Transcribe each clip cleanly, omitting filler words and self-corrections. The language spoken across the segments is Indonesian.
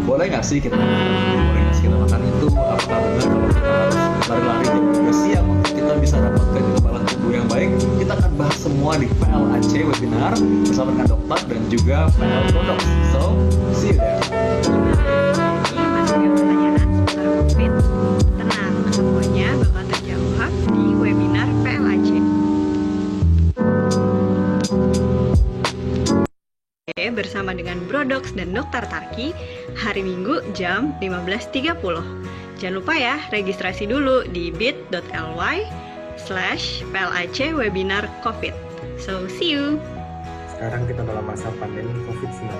boleh nggak sih kita boleh nggak sih kita makan itu? Apakah benar kalau kita harus lari-lari jam 12 siang untuk kita bisa dapatkan kekebalan tubuh yang baik? Kita akan bahas semua di PLAC webinar bersama dengan dokter dan juga PL Product. So, see you there. Masih ada pertanyaan seputar COVID? Tenang, semuanya bakal terjawab di webinar PLAC. Bersama dengan Brodox dan Dr. Tarki hari Minggu jam 15.30. Jangan lupa ya, registrasi dulu di bit.ly/PLAC webinar COVID. So, see you! Sekarang kita dalam masa pandemi COVID-19.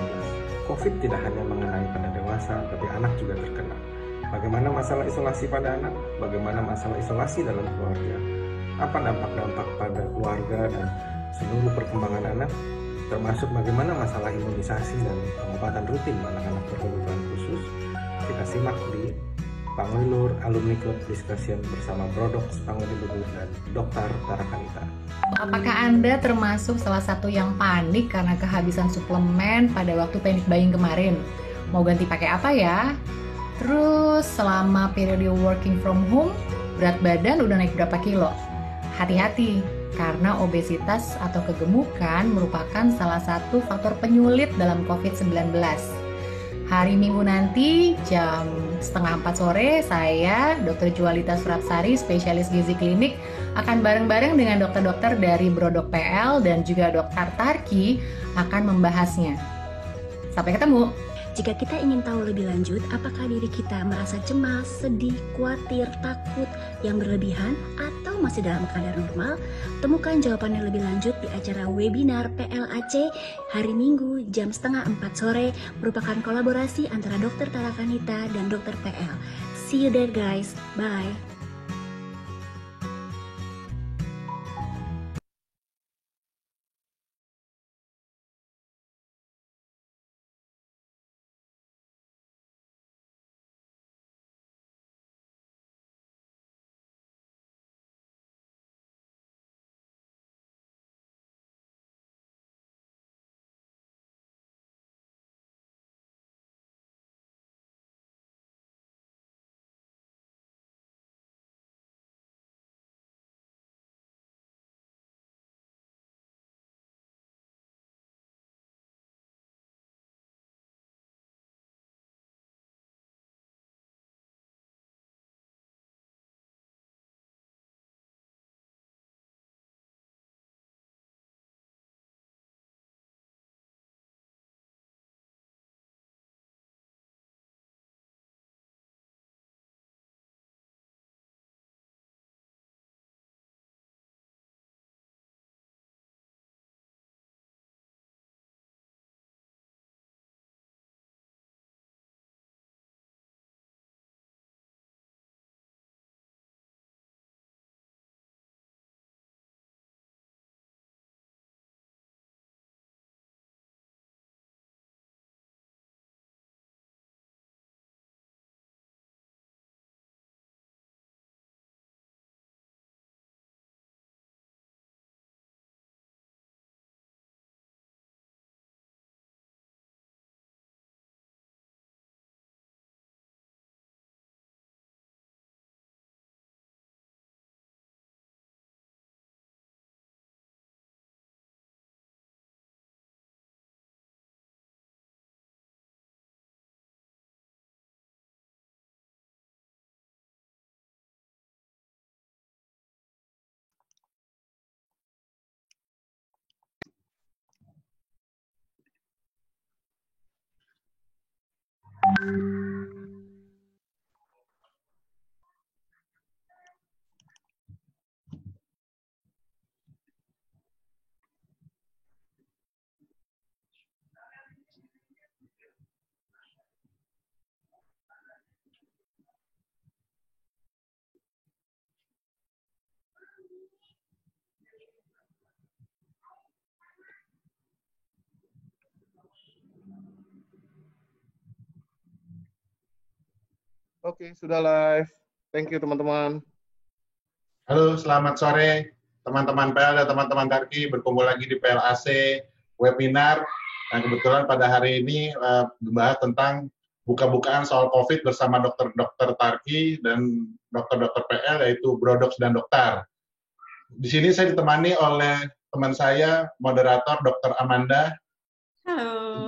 COVID tidak hanya mengenai pada dewasa, tapi anak juga terkena. Bagaimana masalah isolasi pada anak? Bagaimana masalah isolasi dalam keluarga? Apa dampak-dampak pada keluarga dan seluruh perkembangan anak? Termasuk bagaimana masalah imunisasi dan pengobatan rutin anak-anak berkebutuhan khusus. Kita simak di Pangulilur Alumni Club Discussion bersama Brodox Pangulilur dan Dr. Tarakanita. Apakah Anda termasuk salah satu yang panik karena kehabisan suplemen pada waktu panic buying kemarin? Mau ganti pakai apa ya? Terus selama periode working from home, berat badan udah naik berapa kilo? Hati-hati, karena obesitas atau kegemukan merupakan salah satu faktor penyulit dalam COVID-19. Hari Minggu nanti jam 3:30 sore, saya Dr. Jualita Surapsari, spesialis gizi klinik, akan bareng-bareng dengan dokter-dokter dari Brodok PL dan juga Dr. Tarki akan membahasnya. Sampai ketemu! Jika kita ingin tahu lebih lanjut, apakah diri kita merasa cemas, sedih, khawatir, takut, yang berlebihan, atau masih dalam keadaan normal, temukan jawabannya lebih lanjut di acara webinar PLAC hari Minggu jam 3:30 sore, merupakan kolaborasi antara Dr. Tarakanita dan Dr. PL. See you there guys, bye! Oke, sudah live. Thank you teman-teman. Halo, selamat sore teman-teman PL dan teman-teman Tarki, berkumpul lagi di PLAC webinar. Dan kebetulan pada hari ini membahas tentang buka-bukaan soal COVID bersama dokter-dokter Tarki dan dokter-dokter PL, yaitu Brodox dan Dokter. Di sini saya ditemani oleh teman saya, moderator Dr. Amanda. Halo.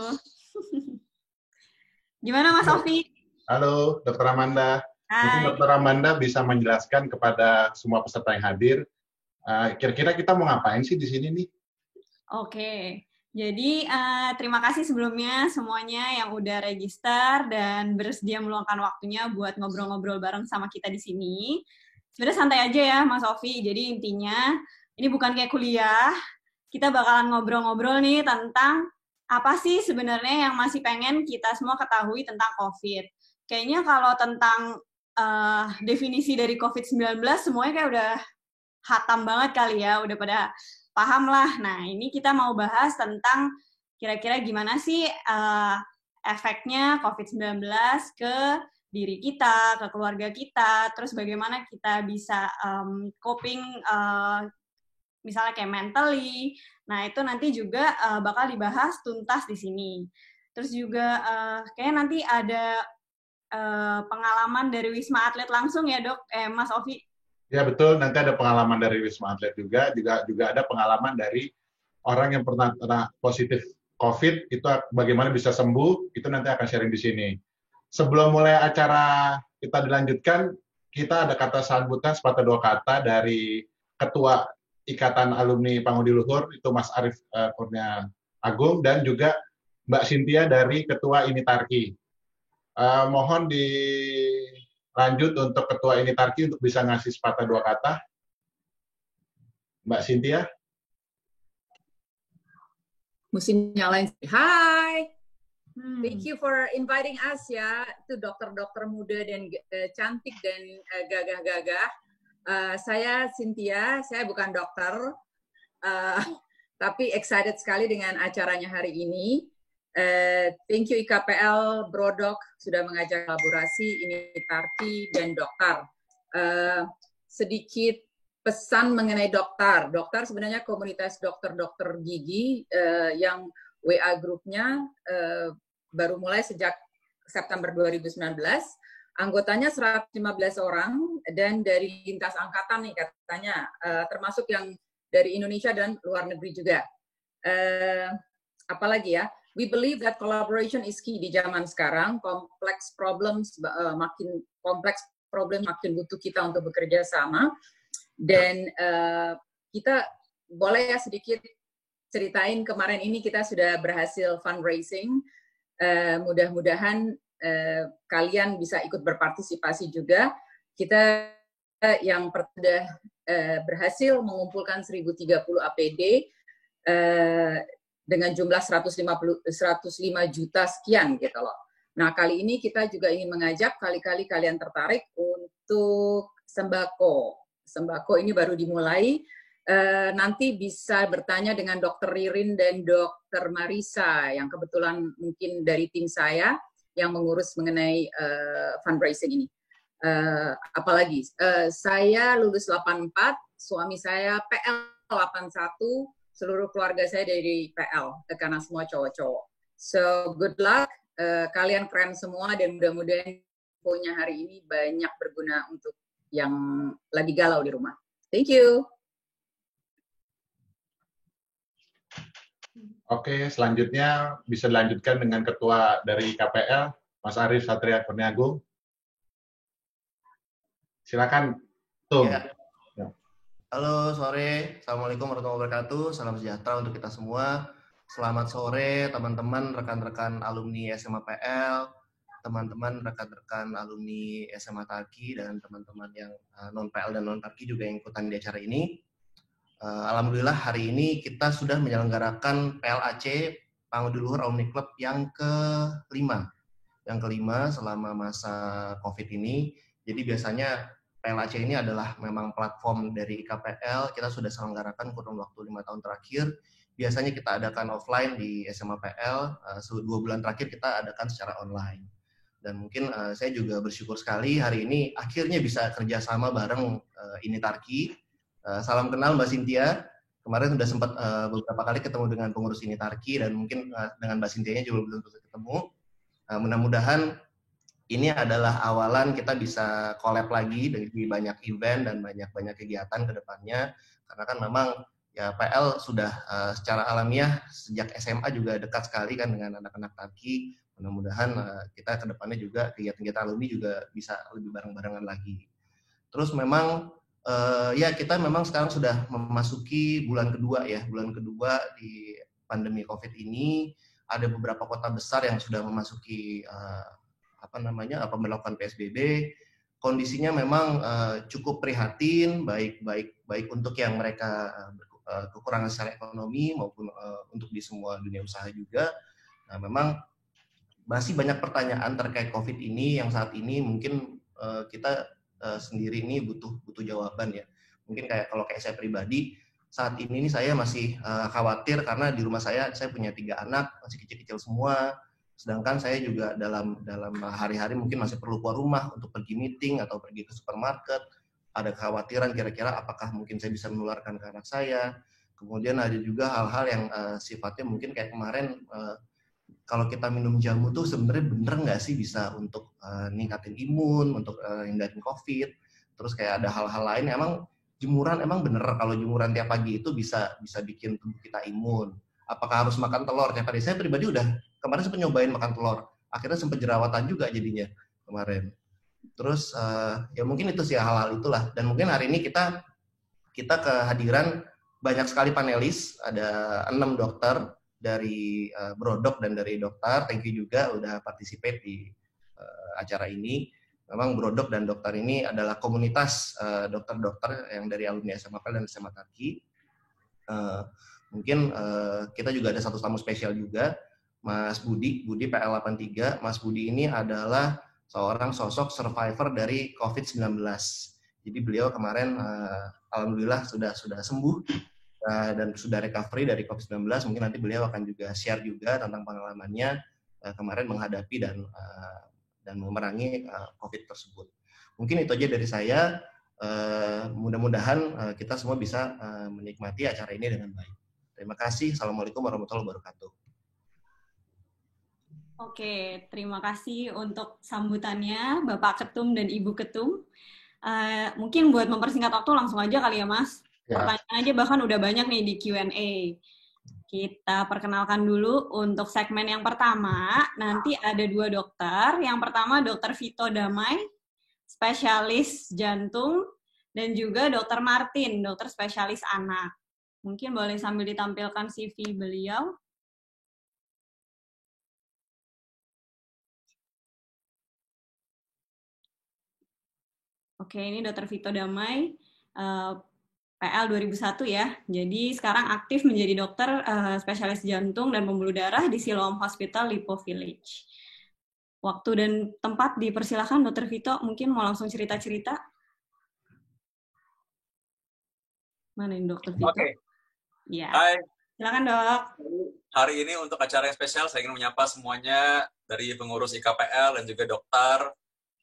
Gimana Mas Ovi? Halo, Dr. Amanda. Mungkin Hai. Dr. Amanda bisa menjelaskan kepada semua peserta yang hadir, kira-kira kita mau ngapain sih di sini nih? Oke, jadi terima kasih sebelumnya semuanya yang udah register dan bersedia meluangkan waktunya buat ngobrol-ngobrol bareng sama kita di sini. Sebenarnya santai aja ya Mas Ovi, jadi intinya ini bukan kayak kuliah, kita bakalan ngobrol-ngobrol nih tentang apa sih sebenarnya yang masih pengen kita semua ketahui tentang COVID. Kayaknya kalau tentang definisi dari COVID-19 semuanya kayak udah hatam banget kali ya, udah pada paham lah. Nah, ini kita mau bahas tentang kira-kira gimana sih efeknya COVID-19 ke diri kita, ke keluarga kita, terus bagaimana kita bisa coping misalnya kayak mentally. Nah, itu nanti juga bakal dibahas tuntas di sini. Terus juga kayaknya nanti ada pengalaman dari Wisma Atlet langsung ya, Dok? Mas Ovi? Ya, betul. Nanti ada pengalaman dari Wisma Atlet juga ada pengalaman dari orang yang pernah positif COVID, itu bagaimana bisa sembuh, itu nanti akan sharing di sini. Sebelum mulai acara kita dilanjutkan, kita ada kata sambutan sepatah dua kata dari Ketua Ikatan Alumni Pangudi Luhur, itu Mas Arief Kurnia Agung, dan juga Mbak Cynthia dari Ketua Initarki. Mohon dilanjut untuk Ketua Initarki untuk bisa ngasih sepatah dua kata. Mbak Cynthia. Mesti nyalain. Hai. Thank you for inviting us ya, to dokter-dokter muda dan cantik dan gagah-gagah. Saya Cynthia, saya bukan dokter, tapi excited sekali dengan acaranya hari ini. Thank you IKPL, Brodox sudah mengajak kolaborasi Initarki dan Dokter. Sedikit pesan mengenai Dokter. Dokter sebenarnya komunitas dokter-dokter gigi yang WA grupnya baru mulai sejak September 2019. Anggotanya 115 orang dan dari lintas angkatan nih katanya, termasuk yang dari Indonesia dan luar negeri juga. Apalagi ya? We believe that collaboration is key di zaman sekarang. Complex problems makin kompleks, problem makin butuh kita untuk bekerja sama. Dan kita boleh ya sedikit ceritain kemarin ini kita sudah berhasil fundraising. Mudah-mudahan kalian bisa ikut berpartisipasi juga. Kita yang sudah berhasil mengumpulkan 1030 APD dengan jumlah 105 juta sekian gitu loh. Nah, kali ini kita juga ingin mengajak kali-kali kalian tertarik untuk sembako. Sembako ini baru dimulai. Nanti bisa bertanya dengan Dr. Ririn dan Dr. Marisa yang kebetulan mungkin dari tim saya yang mengurus mengenai fundraising ini. Apalagi saya lulus 84, suami saya PL 81, seluruh keluarga saya dari PL, karena semua cowok-cowok. So, good luck. Kalian keren semua dan mudah-mudahan infonya hari ini banyak berguna untuk yang lagi galau di rumah. Thank you. Oke, selanjutnya bisa dilanjutkan dengan Ketua dari KPL, Mas Arief Satria Kurniagung. Silakan, Tum. Ya. Halo, sore. Assalamualaikum warahmatullahi wabarakatuh. Salam sejahtera untuk kita semua. Selamat sore, teman-teman, rekan-rekan alumni SMA PL, teman-teman, rekan-rekan alumni SMA Tarki, dan teman-teman yang non-PL dan non-Tarki juga yang ikutan di acara ini. Alhamdulillah, hari ini kita sudah menyelenggarakan PLAC, Pangudi Luhur Alumni Club yang kelima. Yang kelima selama masa COVID ini. Jadi biasanya PLAC ini adalah memang platform dari KPL, kita sudah selenggarakan kurun waktu 5 tahun terakhir. Biasanya kita adakan offline di SMA PL, 2 bulan terakhir kita adakan secara online. Dan mungkin saya juga bersyukur sekali hari ini akhirnya bisa kerjasama bareng Initarki. Salam kenal Mbak Cynthia, kemarin sudah sempat beberapa kali ketemu dengan pengurus Initarki dan mungkin dengan Mbak Cynthia-nya juga belum ketemu. Mudah-mudahan ini adalah awalan kita bisa collab lagi dari banyak event dan banyak kegiatan ke depannya, karena kan memang ya PL sudah secara alamiah sejak SMA juga dekat sekali kan dengan anak-anak Tarki. Mudah-mudahan kita ke depannya juga kegiatan-kegiatan alumni juga bisa lebih bareng-barengan lagi. Terus memang ya kita memang sekarang sudah memasuki bulan kedua ya, bulan kedua di pandemi COVID ini. Ada beberapa kota besar yang sudah memasuki pemberlakuan PSBB. Kondisinya memang cukup prihatin, baik untuk yang mereka kekurangan secara ekonomi maupun untuk di semua dunia usaha juga. Nah, memang masih banyak pertanyaan terkait COVID ini yang saat ini mungkin kita sendiri ini butuh jawaban ya. Mungkin kalau saya pribadi saat ini saya masih khawatir karena di rumah saya punya 3 anak masih kecil-kecil semua. Sedangkan saya juga dalam hari-hari mungkin masih perlu keluar rumah untuk pergi meeting atau pergi ke supermarket. Ada kekhawatiran kira-kira apakah mungkin saya bisa menularkan ke anak saya. Kemudian ada juga hal-hal yang sifatnya mungkin kayak kemarin kalau kita minum jamu tuh sebenarnya bener nggak sih bisa untuk ningkatin imun, untuk hindarin COVID. Terus kayak ada hal-hal lain emang jemuran emang bener kalau jemuran tiap pagi itu bisa bikin tubuh kita imun. Apakah harus makan telur tiap hari? Saya pribadi udah kemarin sempat nyobain makan telur. Akhirnya sempat jerawatan juga jadinya kemarin. Terus ya mungkin itu sih hal-hal itulah. Dan mungkin hari ini kita kehadiran banyak sekali panelis, ada 6 dokter dari Brodok dan dari dokter. Thank you juga udah participate di acara ini. Memang Brodok dan dokter ini adalah komunitas dokter-dokter yang dari alumni SMA PL dan SMA Tarki. Mungkin kita juga ada satu tamu spesial juga, Mas Budi PL83. Mas Budi ini adalah seorang sosok survivor dari COVID-19. Jadi beliau kemarin alhamdulillah sudah sembuh dan sudah recovery dari COVID-19. Mungkin nanti beliau akan juga share juga tentang pengalamannya kemarin menghadapi dan memerangi COVID tersebut. Mungkin itu aja dari saya. Mudah-mudahan kita semua bisa menikmati acara ini dengan baik. Terima kasih. Assalamualaikum warahmatullahi wabarakatuh. Oke, terima kasih untuk sambutannya Bapak Ketum dan Ibu Ketum. Mungkin buat mempersingkat waktu langsung aja kali ya Mas. Ya. Pertanyaan aja bahkan udah banyak nih di Q&A. Kita perkenalkan dulu untuk segmen yang pertama. Nanti ada 2 dokter. Yang pertama Dr. Vito Damai, spesialis jantung, dan juga Dr. Martin, dokter spesialis anak. Mungkin boleh sambil ditampilkan CV beliau. Oke, ini Dr. Vito Damai, PL 2001 ya. Jadi sekarang aktif menjadi dokter spesialis jantung dan pembuluh darah di Siloam Hospital Lipo Village. Waktu dan tempat dipersilakan Dr. Vito, mungkin mau langsung cerita-cerita. Mana ini Dr. Vito? Oke. Ya. Hai. Silakan Dok. Hari ini untuk acara yang spesial, saya ingin menyapa semuanya dari pengurus IKPL dan juga dokter,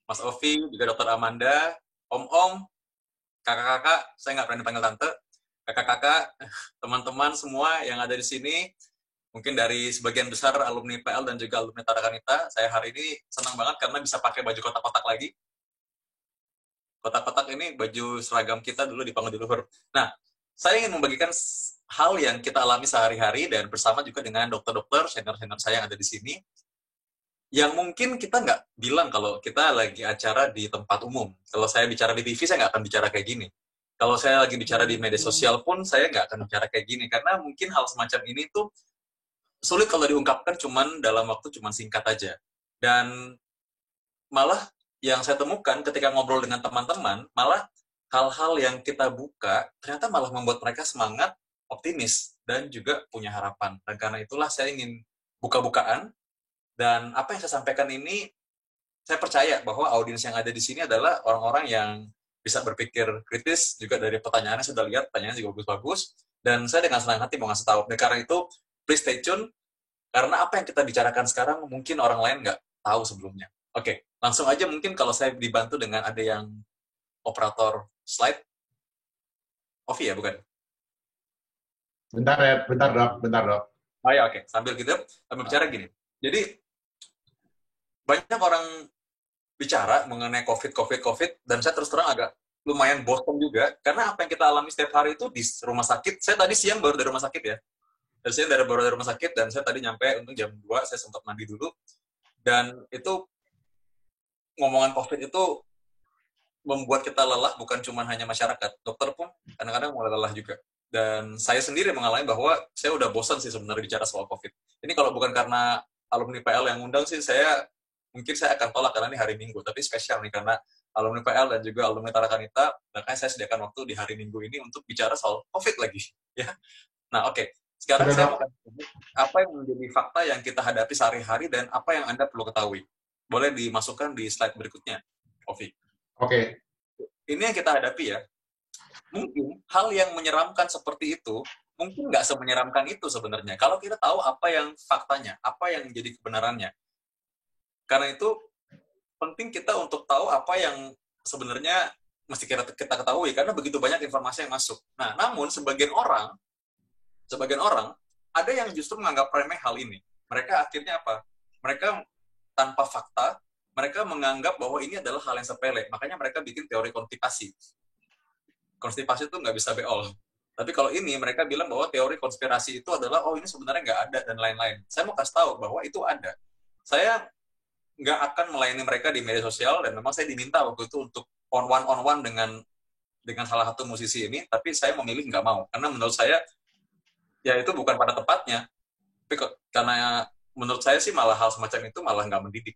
Mas Ovi, juga dokter Amanda, Om-om, kakak-kakak, saya nggak pernah dipanggil tante, kakak-kakak, teman-teman semua yang ada di sini, mungkin dari sebagian besar alumni PL dan juga alumni Tarakanita, saya hari ini senang banget karena bisa pakai baju kotak-kotak lagi. Kotak-kotak ini baju seragam kita dulu di Panggung di Luhur. Nah, saya ingin membagikan hal yang kita alami sehari-hari dan bersama juga dengan dokter-dokter, senior-senior saya yang ada di sini, yang mungkin kita nggak bilang kalau kita lagi acara di tempat umum. Kalau saya bicara di TV, saya nggak akan bicara kayak gini. Kalau saya lagi bicara di media sosial pun, saya nggak akan bicara kayak gini. Karena mungkin hal semacam ini tuh sulit kalau diungkapkan cuman dalam waktu cuman singkat aja. Dan malah yang saya temukan ketika ngobrol dengan teman-teman, malah hal-hal yang kita buka, ternyata malah membuat mereka semangat, optimis, dan juga punya harapan. Dan karena itulah saya ingin buka-bukaan. Dan apa yang saya sampaikan ini, saya percaya bahwa audiens yang ada di sini adalah orang-orang yang bisa berpikir kritis, juga dari pertanyaannya sudah lihat, pertanyaannya juga bagus-bagus, dan saya dengan senang hati mau ngasih tahu. Dan karena itu, please stay tune, karena apa yang kita bicarakan sekarang mungkin orang lain nggak tahu sebelumnya. Oke, langsung aja mungkin kalau saya dibantu dengan ada yang operator slide. Ovi ya, bukan? Bentar dok. Oh ya, oke. Sambil gitu, sambil bicara gini. Jadi, banyak orang bicara mengenai COVID, dan saya terus terang agak lumayan bosan juga, karena apa yang kita alami setiap hari itu di rumah sakit. Saya tadi siang baru dari rumah sakit ya. Baru dari rumah sakit, dan saya tadi nyampe untuk jam 2, saya sempat mandi dulu. Dan itu, ngomongan COVID itu membuat kita lelah, bukan cuma hanya masyarakat. Dokter pun kadang-kadang mulai lelah juga. Dan saya sendiri mengalami bahwa saya udah bosan sih sebenarnya bicara soal COVID. Ini kalau bukan karena alumni PL yang undang sih, mungkin saya akan tolak karena ini hari Minggu. Tapi spesial nih, karena alumni PL dan juga alumni Tarakanita, makanya saya sediakan waktu di hari Minggu ini untuk bicara soal COVID lagi. Ya. Nah, oke. Sekarang saya mau kasih apa yang menjadi fakta yang kita hadapi sehari-hari dan apa yang Anda perlu ketahui. Boleh dimasukkan di slide berikutnya, Ovi. Oke. Ini yang kita hadapi ya. Mungkin hal yang menyeramkan seperti itu, mungkin nggak semenyeramkan itu sebenarnya. Kalau kita tahu apa yang faktanya, apa yang menjadi kebenarannya. Karena itu, penting kita untuk tahu apa yang sebenarnya mesti kita ketahui, karena begitu banyak informasi yang masuk. Nah, namun sebagian orang ada yang justru menganggap remeh hal ini. Mereka akhirnya apa? Mereka tanpa fakta, mereka menganggap bahwa ini adalah hal yang sepele. Makanya mereka bikin teori konspirasi. Konspirasi itu nggak bisa beol. Tapi kalau ini, mereka bilang bahwa teori konspirasi itu adalah, oh ini sebenarnya nggak ada, dan lain-lain. Saya mau kasih tahu bahwa itu ada. Saya nggak akan melayani mereka di media sosial, dan memang saya diminta waktu itu untuk on one dengan salah satu musisi ini, tapi saya memilih nggak mau. Karena menurut saya, ya itu bukan pada tempatnya. Tapi karena menurut saya sih malah hal semacam itu malah nggak mendidik.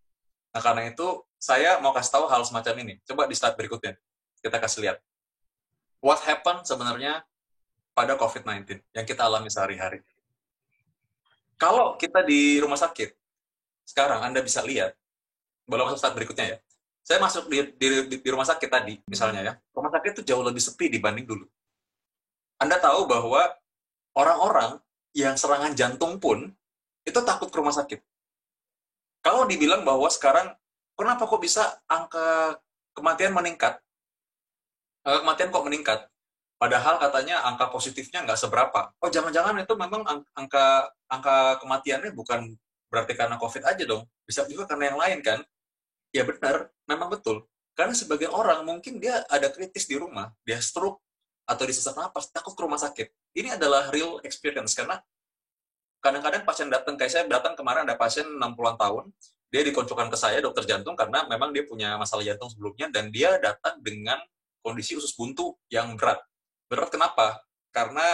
Nah, karena itu saya mau kasih tahu hal semacam ini. Coba di slide berikutnya. Kita kasih lihat. What happened sebenarnya pada COVID-19 yang kita alami sehari-hari. Kalau kita di rumah sakit, sekarang Anda bisa lihat, boleh masuk slide berikutnya ya. Saya masuk di rumah sakit tadi, misalnya ya. Rumah sakit itu jauh lebih sepi dibanding dulu. Anda tahu bahwa orang-orang yang serangan jantung pun itu takut ke rumah sakit. Kalau dibilang bahwa sekarang, kenapa kok bisa angka kematian meningkat? Kematian kok meningkat? Padahal katanya angka positifnya nggak seberapa. Oh, jangan-jangan itu memang angka kematiannya bukan berarti karena COVID aja dong. Bisa juga karena yang lain kan? Ya benar, memang betul. Karena sebagian orang mungkin dia ada kritis di rumah, dia stroke, atau di sesak napas, takut ke rumah sakit. Ini adalah real experience, karena kadang-kadang pasien datang, kayak saya datang kemarin ada pasien 60-an tahun, dia dikonsulkan ke saya, dokter jantung, karena memang dia punya masalah jantung sebelumnya, dan dia datang dengan kondisi usus buntu yang berat. Berat kenapa? Karena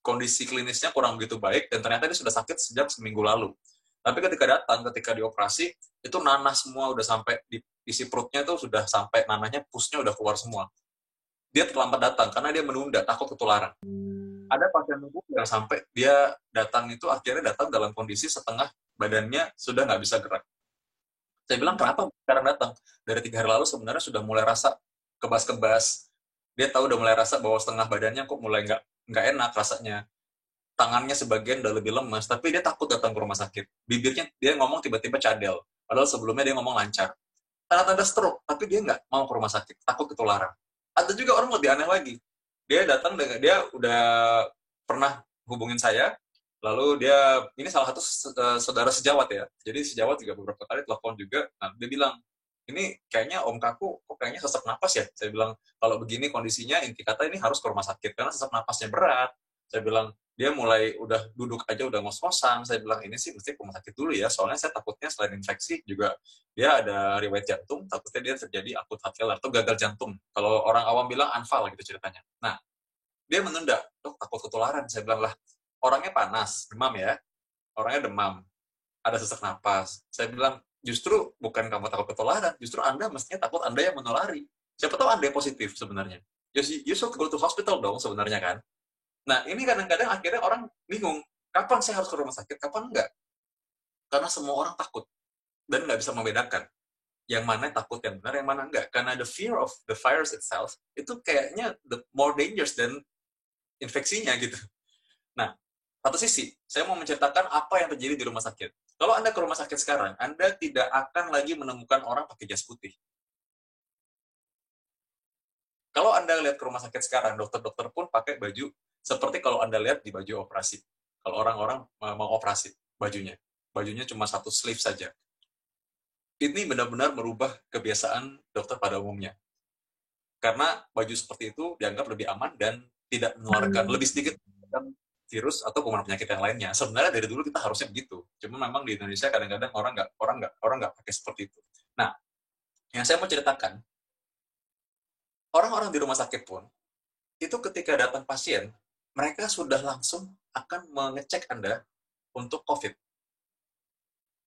kondisi klinisnya kurang begitu baik, dan ternyata dia sudah sakit sejak seminggu lalu. Tapi ketika dioperasi, itu nanah semua, udah sampai di isi perutnya itu sudah sampai nanahnya, pusnya udah keluar semua. Dia terlambat datang, karena dia menunda, takut ketularan. Ada pasien yang sampai dia datang itu, akhirnya datang dalam kondisi setengah badannya sudah nggak bisa gerak. Saya bilang, kenapa sekarang datang? Dari 3 hari lalu sebenarnya sudah mulai rasa kebas-kebas. Dia tahu udah mulai rasa bahwa setengah badannya kok mulai nggak enak rasanya. Tangannya sebagian udah lebih lemas, tapi dia takut datang ke rumah sakit. Bibirnya, dia ngomong tiba-tiba cadel. Padahal sebelumnya dia ngomong lancar. Tanda-tanda stroke, tapi dia nggak mau ke rumah sakit, takut ketularan. Ada juga orang lebih aneh lagi. Dia datang, dia udah pernah hubungin saya, lalu ini salah satu saudara sejawat ya. Jadi sejawat juga beberapa kali telepon juga. Nah, dia bilang, ini kayaknya om kaku kok kayaknya sesak napas ya. Saya bilang, kalau begini kondisinya inti kata ini harus ke rumah sakit karena sesak napasnya berat. Saya bilang, dia mulai udah duduk aja udah ngos-ngosan. Saya bilang, ini sih mesti ke rumah sakit dulu ya, soalnya saya takutnya selain infeksi juga dia ada riwayat jantung, takutnya dia terjadi akut heart failure atau gagal jantung. Kalau orang awam bilang anfal gitu ceritanya. Nah, dia menunda, takut ketularan. Saya bilang, lah orangnya panas, demam ya, orangnya demam, ada sesak napas. Saya bilang, justru bukan kamu takut ketularan, justru Anda mestinya takut Anda yang menulari. Siapa tahu Anda yang positif sebenarnya. You should go to hospital dong sebenarnya kan. Nah, ini kadang-kadang akhirnya orang bingung, kapan saya harus ke rumah sakit, kapan enggak? Karena semua orang takut, dan nggak bisa membedakan yang mana takut, yang benar, yang mana enggak. Karena the fear of the virus itself, itu kayaknya the more dangerous than infeksinya gitu. Nah, satu sisi, saya mau menceritakan apa yang terjadi di rumah sakit. Kalau Anda ke rumah sakit sekarang, Anda tidak akan lagi menemukan orang pakai jas putih. Kalau Anda lihat ke rumah sakit sekarang, dokter-dokter pun pakai baju seperti kalau Anda lihat di baju operasi. Kalau orang-orang mau operasi, bajunya cuma satu sleeve saja. ini benar-benar merubah kebiasaan dokter pada umumnya. Karena baju seperti itu dianggap lebih aman dan tidak menularkan, lebih sedikit menularkan virus atau kuman penyakit yang lainnya. Sebenarnya dari dulu kita harusnya begitu. Cuma memang di Indonesia kadang-kadang orang nggak pakai seperti itu. Nah, yang saya mau ceritakan, orang-orang di rumah sakit pun itu ketika datang pasien, mereka sudah langsung akan mengecek Anda untuk COVID.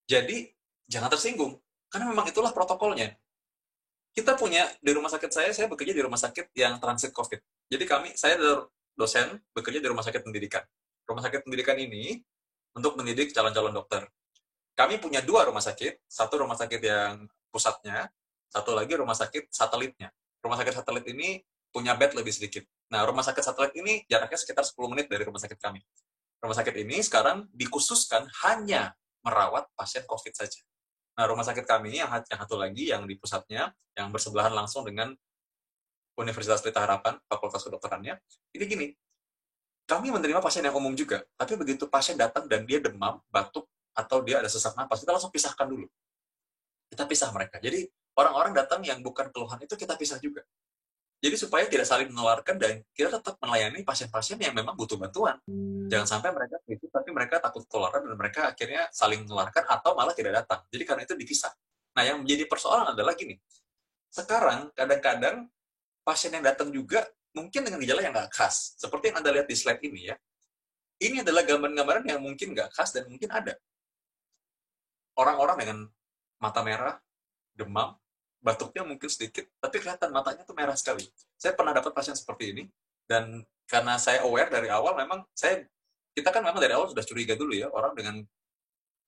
Jadi, jangan tersinggung, karena memang itulah protokolnya. Kita punya, di rumah sakit saya bekerja di rumah sakit yang transit COVID. Jadi saya dosen, bekerja di rumah sakit pendidikan. Rumah sakit pendidikan ini untuk mendidik calon-calon dokter. Kami punya 2 rumah sakit, satu rumah sakit yang pusatnya, satu lagi rumah sakit satelitnya. Rumah sakit satelit ini punya bed lebih sedikit. Nah, rumah sakit satelit ini jaraknya sekitar 10 menit dari rumah sakit kami. Rumah sakit ini sekarang dikhususkan hanya merawat pasien COVID saja. Nah, rumah sakit kami yang satu lagi yang di pusatnya, yang bersebelahan langsung dengan Universitas Pelita Harapan, Fakultas Kedokterannya, ini gini, kami menerima pasien yang umum juga, tapi begitu pasien datang dan dia demam, batuk, atau dia ada sesak napas, kita langsung pisahkan dulu. Kita pisah mereka. Jadi, orang-orang datang yang bukan keluhan itu kita pisah juga. Jadi supaya tidak saling menularkan dan kita tetap melayani pasien-pasien yang memang butuh bantuan. Jangan sampai mereka kritis, tapi mereka takut ketularan dan mereka akhirnya saling menularkan atau malah tidak datang. Jadi karena itu dipisah. Nah, yang menjadi persoalan adalah gini. Sekarang kadang-kadang pasien yang datang juga mungkin dengan gejala yang nggak khas. Seperti yang Anda lihat di slide ini ya. Ini adalah gambaran-gambaran yang mungkin nggak khas dan mungkin ada. Orang-orang dengan mata merah, demam, batuknya mungkin sedikit, tapi kelihatan matanya tuh merah sekali. Saya pernah dapat pasien seperti ini, dan karena saya aware dari awal, memang kita kan memang dari awal sudah curiga dulu ya, orang dengan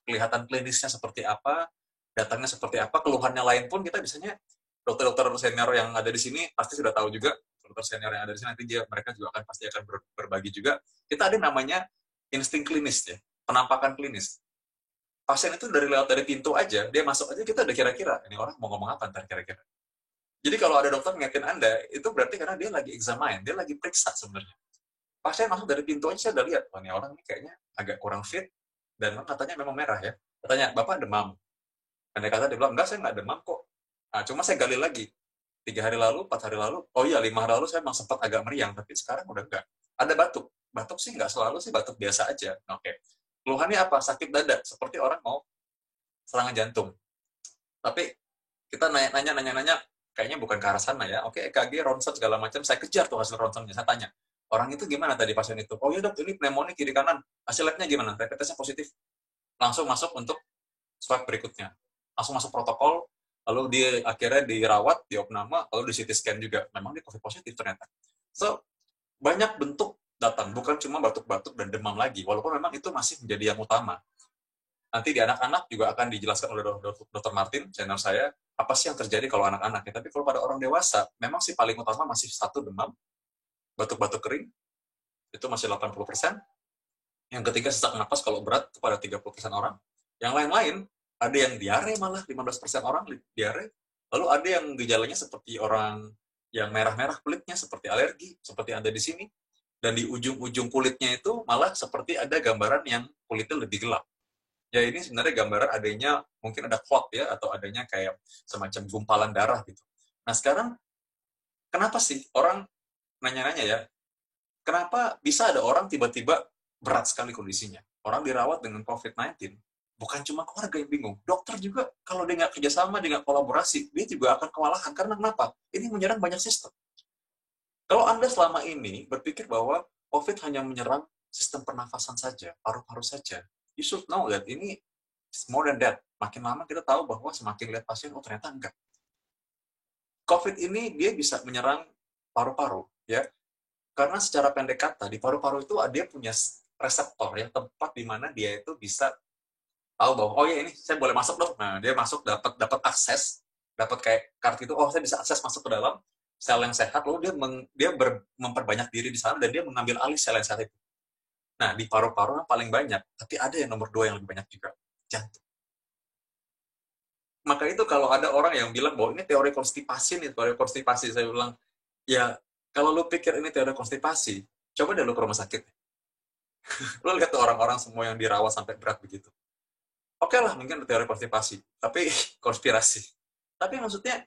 kelihatan klinisnya seperti apa, datangnya seperti apa, keluhannya lain pun kita biasanya, dokter-dokter senior yang ada di sini pasti sudah tahu juga, dokter senior yang ada di sini nanti mereka juga pasti akan berbagi juga. Kita ada namanya insting klinis ya, penampakan klinis. Pasien itu lewat dari pintu aja, dia masuk aja kita udah kira-kira, ini orang mau ngomong apa ntar kira-kira. Jadi kalau ada dokter ngingetin Anda, itu berarti karena dia lagi examine, dia lagi periksa sebenarnya. Pasien masuk dari pintu aja saya udah lihat, wah ini orang ini kayaknya agak kurang fit, dan katanya memang merah ya. Katanya, Bapak demam. Andai kata dia bilang, enggak saya nggak demam kok. Nah, cuma saya gali lagi. 3 hari lalu, 4 hari lalu, oh iya 5 hari lalu saya memang sempat agak meriang, tapi sekarang udah enggak. Ada batuk. Batuk sih nggak selalu sih, batuk biasa aja. Oke. Keluhannya apa? Sakit dada, seperti orang mau serangan jantung. Tapi kita nanya, kayaknya bukan ke arah sana ya. Oke, EKG, ronsen segala macam, saya kejar tuh hasil ronsennya, saya tanya. Orang itu gimana tadi pasien itu? Oh iya dok, ini pneumonia kiri kanan. Hasil labnya gimana? Rapid testnya positif. Langsung masuk untuk swab berikutnya. Langsung masuk protokol, lalu dia akhirnya dirawat, diopname, lalu di CT scan juga. Memang dia COVID positif ternyata. So, banyak bentuk datang, bukan cuma batuk-batuk dan demam lagi, walaupun memang itu masih menjadi yang utama. Nanti di anak-anak juga akan dijelaskan oleh Dr. Martin, senior saya, apa sih yang terjadi kalau anak-anak. Tapi kalau pada orang dewasa, memang sih paling utama masih 1 demam, batuk-batuk kering, itu masih 80%. Yang ketiga sesak napas kalau berat, itu pada 30% orang. Yang lain-lain, ada yang diare malah, 15% orang diare. Lalu ada yang gejalanya seperti orang yang merah-merah kulitnya, seperti alergi, seperti ada di sini. Dan di ujung-ujung kulitnya itu malah seperti ada gambaran yang kulitnya lebih gelap. Ya ini sebenarnya gambaran adanya, mungkin ada clot ya, atau adanya kayak semacam gumpalan darah gitu. Nah sekarang, kenapa sih orang nanya-nanya ya, kenapa bisa ada orang tiba-tiba berat sekali kondisinya? Orang dirawat dengan COVID-19, bukan cuma keluarga yang bingung, dokter juga kalau dia nggak kerjasama, dia nggak kolaborasi, dia juga akan kewalahan. Karena kenapa? Ini menyerang banyak sistem. Kalau Anda selama ini berpikir bahwa COVID hanya menyerang sistem pernafasan saja, paru-paru saja, you should know that ini is more than that. Makin lama kita tahu bahwa semakin lihat pasien, oh ternyata enggak. COVID ini dia bisa menyerang paru-paru, ya. Karena secara pendek kata, di paru-paru itu dia punya reseptor, ya, tempat di mana dia itu bisa tahu bahwa, oh ya ini saya boleh masuk dong. Nah, dia masuk, dapat akses, dapat kayak kartu itu, oh saya bisa akses masuk ke dalam sel yang sehat, lalu dia memperbanyak diri di sana, dan dia mengambil alih sel yang sehat itu. Nah, di paru-paru yang paling banyak, tapi ada yang nomor 2 yang lebih banyak juga, jantung. Maka itu kalau ada orang yang bilang bahwa ini teori konstipasi nih, teori konstipasi, saya bilang, ya kalau lu pikir ini teori konstipasi, coba deh lu ke rumah sakit. Lu lihat tuh orang-orang semua yang dirawat sampai berat begitu. Oke lah, mungkin ada teori konspirasi. Tapi maksudnya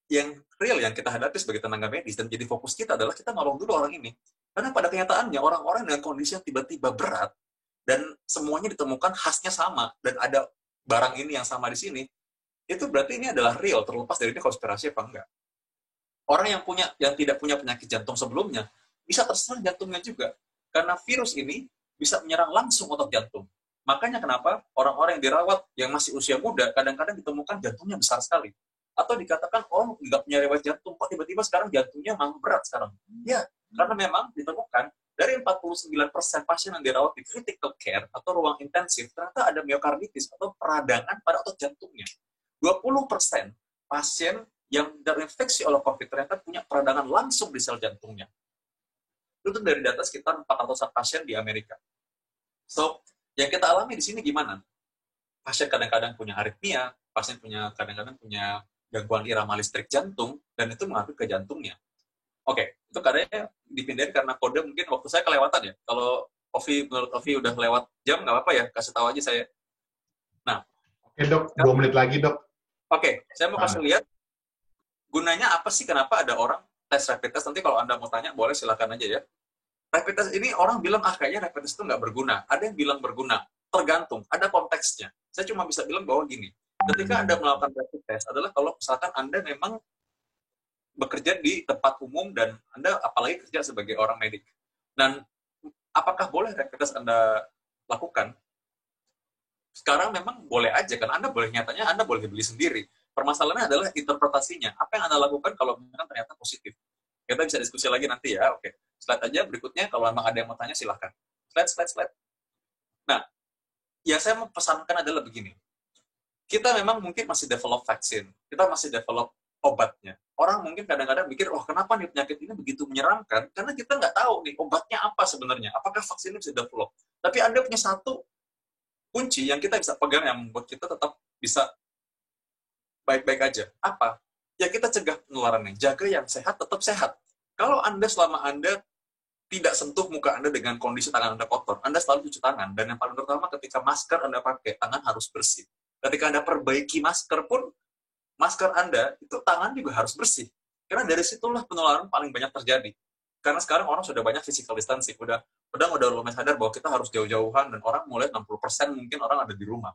yang real yang kita hadapi sebagai tenaga medis dan jadi fokus kita adalah kita nolong dulu orang ini. Karena pada kenyataannya orang-orang dengan kondisi yang tiba-tiba berat dan semuanya ditemukan khasnya sama dan ada barang ini yang sama di sini, itu berarti ini adalah real, terlepas dari ini konspirasi apa enggak. Orang yang tidak punya penyakit jantung sebelumnya bisa terserang jantungnya juga. Karena virus ini bisa menyerang langsung otot jantung. Makanya kenapa orang-orang yang dirawat yang masih usia muda kadang-kadang ditemukan jantungnya besar sekali. Atau dikatakan, oh nggak punya riwayat jantung, kok tiba-tiba sekarang jantungnya malah berat sekarang. Ya, karena memang ditemukan dari 49% pasien yang dirawat di critical care atau ruang intensif, ternyata ada myokarditis atau peradangan pada otot jantungnya. 20% pasien yang terinfeksi oleh COVID ternyata punya peradangan langsung di sel jantungnya. Itu dari data sekitar 400-an pasien di Amerika. So, yang kita alami di sini gimana? Pasien kadang-kadang punya aritmia, pasien kadang-kadang punya gangguan irama listrik jantung, dan itu mengaruh ke jantungnya. Oke, itu kadangnya dipindahin karena kode mungkin waktu saya kelewatan ya. Kalau menurut Ovi udah lewat jam, nggak apa-apa ya, kasih tahu aja saya. Nah. Oke dok, 2 menit lagi dok. Oke, saya mau kasih lihat, gunanya apa sih, kenapa ada orang tes rapid test, nanti kalau Anda mau tanya, boleh silakan aja ya. Rapid test ini orang bilang, kayaknya rapid test itu nggak berguna. Ada yang bilang berguna, tergantung, ada konteksnya. Saya cuma bisa bilang bahwa gini, ketika Anda melakukan rapid test adalah kalau misalkan Anda memang bekerja di tempat umum dan Anda apalagi kerja sebagai orang medik. Dan apakah boleh rapid test Anda lakukan? Sekarang memang boleh aja, kan Anda boleh nyatanya, Anda boleh beli sendiri. Permasalahannya adalah interpretasinya. Apa yang Anda lakukan kalau ternyata positif? Kita bisa diskusi lagi nanti ya, oke. Slide aja berikutnya, kalau memang ada yang mau tanya silahkan. Slide. Nah, yang saya mau pesankan adalah begini. Kita memang mungkin masih develop vaksin, kita masih develop obatnya. Orang mungkin kadang-kadang mikir, kenapa nih penyakit ini begitu menyeramkan? Karena kita nggak tahu nih obatnya apa sebenarnya. Apakah vaksin ini bisa develop? Tapi Anda punya satu kunci yang kita bisa pegang yang membuat kita tetap bisa baik-baik aja. Apa? Ya kita cegah penularannya. Jaga yang sehat tetap sehat. Kalau selama Anda tidak sentuh muka Anda dengan kondisi tangan Anda kotor, Anda selalu cuci tangan. Dan yang paling pertama, ketika masker Anda pakai, tangan harus bersih. Ketika Anda perbaiki masker pun, masker Anda, itu tangan juga harus bersih. Karena dari situlah penularan paling banyak terjadi. Karena sekarang orang sudah banyak physical distancing. Udah lumayan sadar bahwa kita harus jauh-jauhan, dan orang mulai 60% mungkin orang ada di rumah.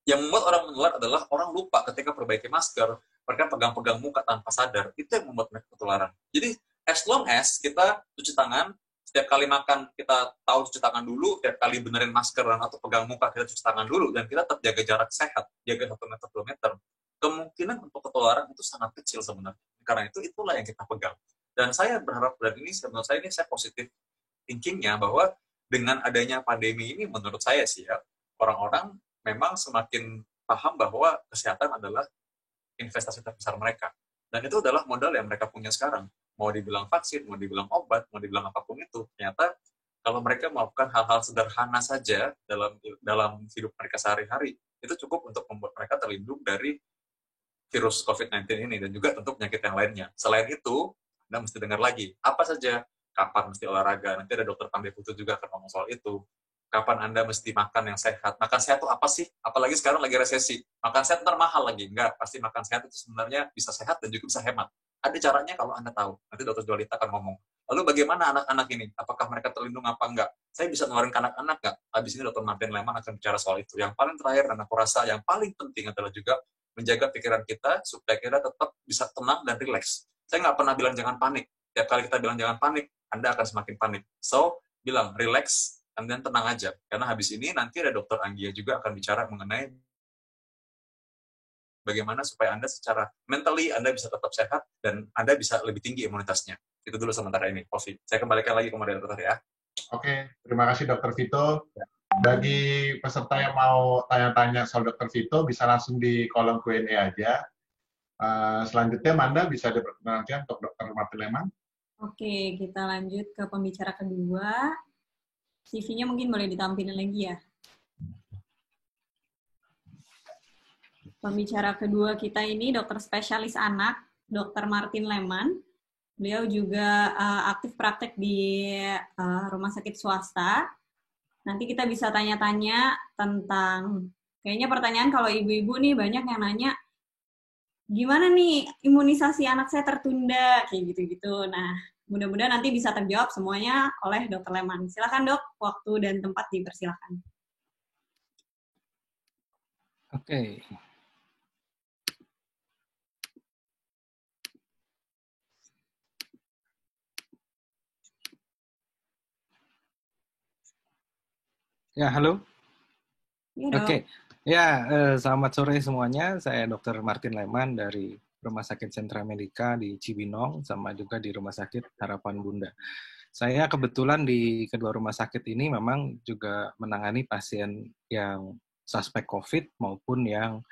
Yang membuat orang menular adalah orang lupa ketika perbaiki masker, mereka pegang-pegang muka tanpa sadar, itu yang membuat mereka ketularan. Jadi, as long as kita cuci tangan, setiap kali makan kita tahu cuci tangan dulu, setiap kali benerin masker atau pegang muka kita cuci tangan dulu, dan kita tetap jaga jarak sehat, jaga 1 meter 2 meter, kemungkinan untuk ketularan itu sangat kecil sebenarnya. Karena itulah yang kita pegang. Dan saya berharap, dan ini menurut saya positif thinking-nya, bahwa dengan adanya pandemi ini, menurut saya sih ya, orang-orang memang semakin paham bahwa kesehatan adalah investasi terbesar mereka. Dan itu adalah modal yang mereka punya sekarang. Mau dibilang vaksin, mau dibilang obat, mau dibilang apapun itu. Ternyata kalau mereka melakukan hal-hal sederhana saja dalam hidup mereka sehari-hari, itu cukup untuk membuat mereka terlindung dari virus COVID-19 ini dan juga tentu penyakit yang lainnya. Selain itu, Anda mesti dengar lagi, apa saja, kapan mesti olahraga. Nanti ada dokter Pandai Putu juga akan ngomong soal itu. Kapan Anda mesti makan yang sehat. Makan sehat itu apa sih? Apalagi sekarang lagi resesi. Makan sehat ntar mahal lagi. Enggak, pasti makan sehat itu sebenarnya bisa sehat dan juga bisa hemat. Ada caranya kalau Anda tahu. Nanti Dr. Jolita akan ngomong. Lalu bagaimana anak-anak ini? Apakah mereka terlindung apa enggak? Saya bisa ngeluarin ke anak-anak enggak? Habis ini Dr. Martin Lehmann akan bicara soal itu. Yang paling terakhir dan aku rasa yang paling penting adalah juga menjaga pikiran kita supaya kita tetap bisa tenang dan rileks. Saya nggak pernah bilang jangan panik. Tiap kali kita bilang jangan panik, Anda akan semakin panik. So, bilang relax, dan tenang aja. Karena habis ini nanti ada Dr. Anggia juga akan bicara mengenai bagaimana supaya Anda secara mentally Anda bisa tetap sehat dan Anda bisa lebih tinggi imunitasnya. Itu dulu sementara ini, Ovi. Saya kembalikan lagi ke moderator ya. Oke, terima kasih Dr. Vito. Bagi peserta yang mau tanya-tanya soal Dr. Vito, bisa langsung di kolom Q&A aja. Selanjutnya, Manda bisa diperkenalkan untuk Dr. Martin Lehmann. Oke, kita lanjut ke pembicara kedua. CV-nya mungkin boleh ditampilkan lagi ya. Pembicara kedua kita ini dokter spesialis anak, Dr. Martin Lehmann. Beliau juga aktif praktek di rumah sakit swasta. Nanti kita bisa tanya-tanya tentang, kayaknya pertanyaan kalau ibu-ibu nih banyak yang nanya, gimana nih imunisasi anak saya tertunda, kayak gitu-gitu. Nah, mudah-mudahan nanti bisa terjawab semuanya oleh Dr. Leman. Silakan dok, waktu dan tempat dipersilakan. Oke. Ya, halo. Ya, dok. Oke. Ya, selamat sore semuanya. Saya Dr. Martin Leman dari Rumah Sakit Sentra Medica di Cibinong, sama juga di Rumah Sakit Harapan Bunda. Saya kebetulan di kedua rumah sakit ini memang juga menangani pasien yang suspek COVID maupun yang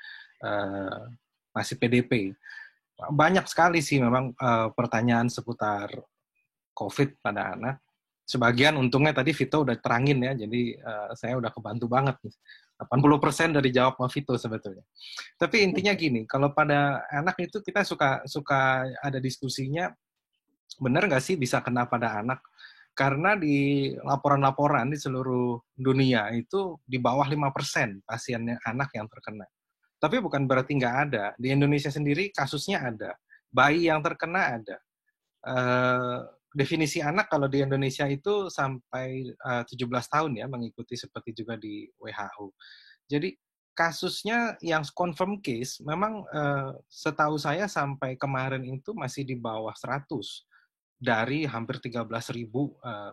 masih PDP. Banyak sekali sih memang pertanyaan seputar COVID pada anak. Sebagian untungnya tadi Vito udah terangin ya, jadi saya udah kebantu banget nih. 80% dari jawab sama Vito sebetulnya. Tapi intinya gini, kalau pada anak itu kita suka ada diskusinya, benar nggak sih bisa kena pada anak? Karena di laporan-laporan di seluruh dunia itu di bawah 5% pasiennya anak yang terkena. Tapi bukan berarti nggak ada. Di Indonesia sendiri kasusnya ada. Bayi yang terkena ada. Definisi anak kalau di Indonesia itu sampai 17 tahun ya, mengikuti seperti juga di WHO. Jadi kasusnya yang confirm case memang setahu saya sampai kemarin itu masih di bawah 100 dari hampir 13.000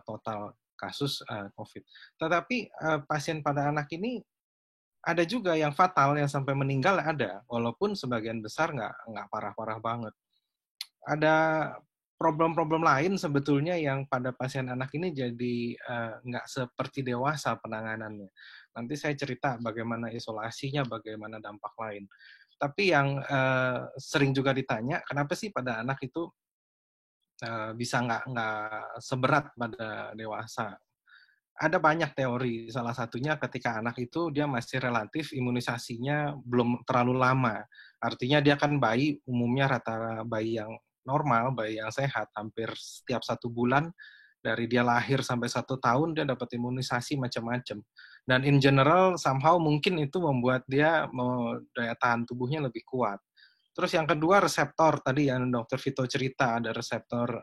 total kasus COVID. Tetapi pasien pada anak ini ada juga yang fatal yang sampai meninggal ada, walaupun sebagian besar nggak parah-parah banget. Ada problem-problem lain sebetulnya yang pada pasien anak ini jadi nggak seperti dewasa penanganannya. Nanti saya cerita bagaimana isolasinya, bagaimana dampak lain. Tapi yang sering juga ditanya, kenapa sih pada anak itu bisa nggak seberat pada dewasa? Ada banyak teori. Salah satunya ketika anak itu dia masih relatif imunisasinya belum terlalu lama. Artinya dia kan bayi, umumnya rata bayi yang normal, bayi yang sehat, hampir setiap 1 bulan dari dia lahir sampai 1 tahun dia dapat imunisasi macam-macam. Dan in general somehow mungkin itu membuat dia daya tahan tubuhnya lebih kuat. Terus yang kedua reseptor, tadi yang Dr. Vito cerita, ada reseptor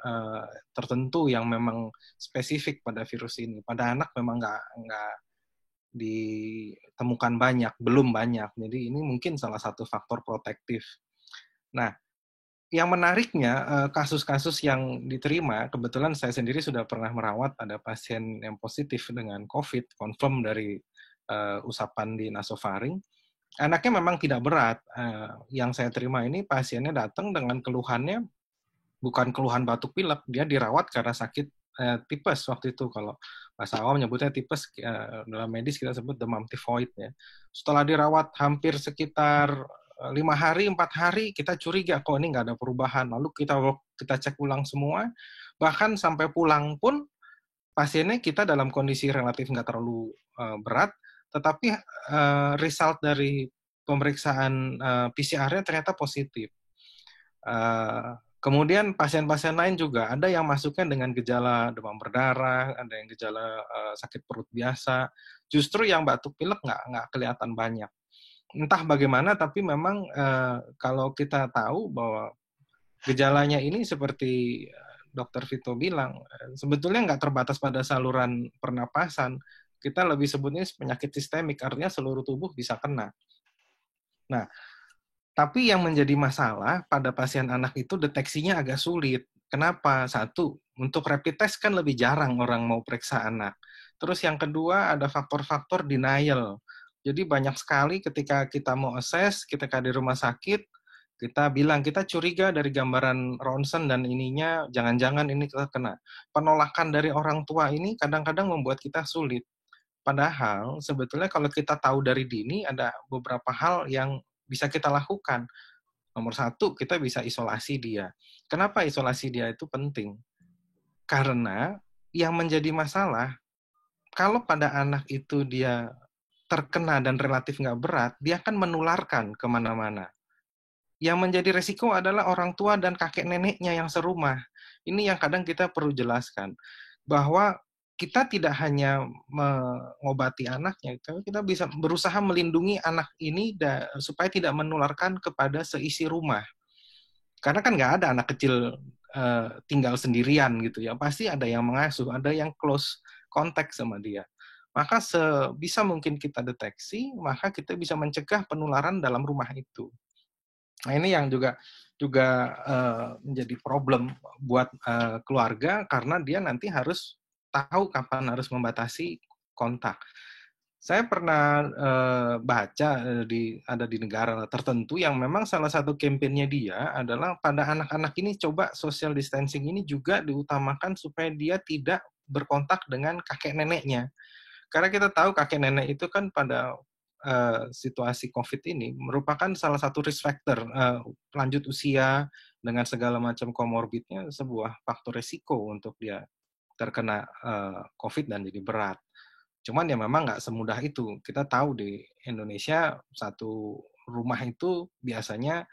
tertentu yang memang spesifik pada virus ini. Pada anak memang nggak ditemukan banyak, belum banyak. Jadi ini mungkin salah satu faktor protektif. Nah, yang menariknya, kasus-kasus yang diterima, kebetulan saya sendiri sudah pernah merawat ada pasien yang positif dengan COVID, confirm dari usapan di nasofaring. Anaknya memang tidak berat. Yang saya terima ini pasiennya datang dengan keluhannya bukan keluhan batuk pilek, dia dirawat karena sakit tipes waktu itu. Kalau bahasa awam menyebutnya tipes, dalam medis kita sebut demam tifoid ya. Setelah dirawat hampir sekitar 5 hari, 4 hari, kita curiga kok ini nggak ada perubahan. Lalu kita cek ulang semua, bahkan sampai pulang pun pasiennya kita dalam kondisi relatif nggak terlalu berat, tetapi result dari pemeriksaan PCR-nya ternyata positif. Kemudian pasien-pasien lain juga, ada yang masuknya dengan gejala demam berdarah, ada yang gejala sakit perut biasa, justru yang batuk pilek nggak kelihatan banyak. Entah bagaimana, tapi memang kalau kita tahu bahwa gejalanya ini seperti Dr. Vito bilang, sebetulnya nggak terbatas pada saluran pernapasan, kita lebih sebutnya penyakit sistemik, artinya seluruh tubuh bisa kena. Nah, tapi yang menjadi masalah pada pasien anak itu deteksinya agak sulit. Kenapa? Satu, untuk rapid test kan lebih jarang orang mau periksa anak. Terus yang kedua ada faktor-faktor denial. Jadi banyak sekali ketika kita mau assess, ketika di rumah sakit, kita bilang kita curiga dari gambaran ronsen dan ininya, jangan-jangan ini kita kena. Penolakan dari orang tua ini kadang-kadang membuat kita sulit. Padahal sebetulnya kalau kita tahu dari dini ada beberapa hal yang bisa kita lakukan. Nomor 1, kita bisa isolasi dia. Kenapa isolasi dia itu penting? Karena yang menjadi masalah, kalau pada anak itu dia terkena dan relatif nggak berat, dia akan menularkan kemana-mana. Yang menjadi resiko adalah orang tua dan kakek neneknya yang serumah. Ini yang kadang kita perlu jelaskan. Bahwa kita tidak hanya mengobati anaknya, tapi kita bisa berusaha melindungi anak ini supaya tidak menularkan kepada seisi rumah. Karena kan nggak ada anak kecil tinggal sendirian gitu ya, pasti ada yang mengasuh, ada yang close contact sama dia. Maka sebisa mungkin kita deteksi, maka kita bisa mencegah penularan dalam rumah itu. Nah ini yang juga menjadi problem buat keluarga, karena dia nanti harus tahu kapan harus membatasi kontak. Saya pernah baca ada di negara tertentu yang memang salah satu kampanye dia adalah pada anak-anak ini coba social distancing ini juga diutamakan supaya dia tidak berkontak dengan kakek neneknya. Karena kita tahu kakek nenek itu kan pada situasi COVID ini merupakan salah satu risk factor lanjut usia dengan segala macam komorbidnya, sebuah faktor risiko untuk dia terkena COVID dan jadi berat. Cuman ya memang nggak semudah itu. Kita tahu di Indonesia satu rumah itu biasanya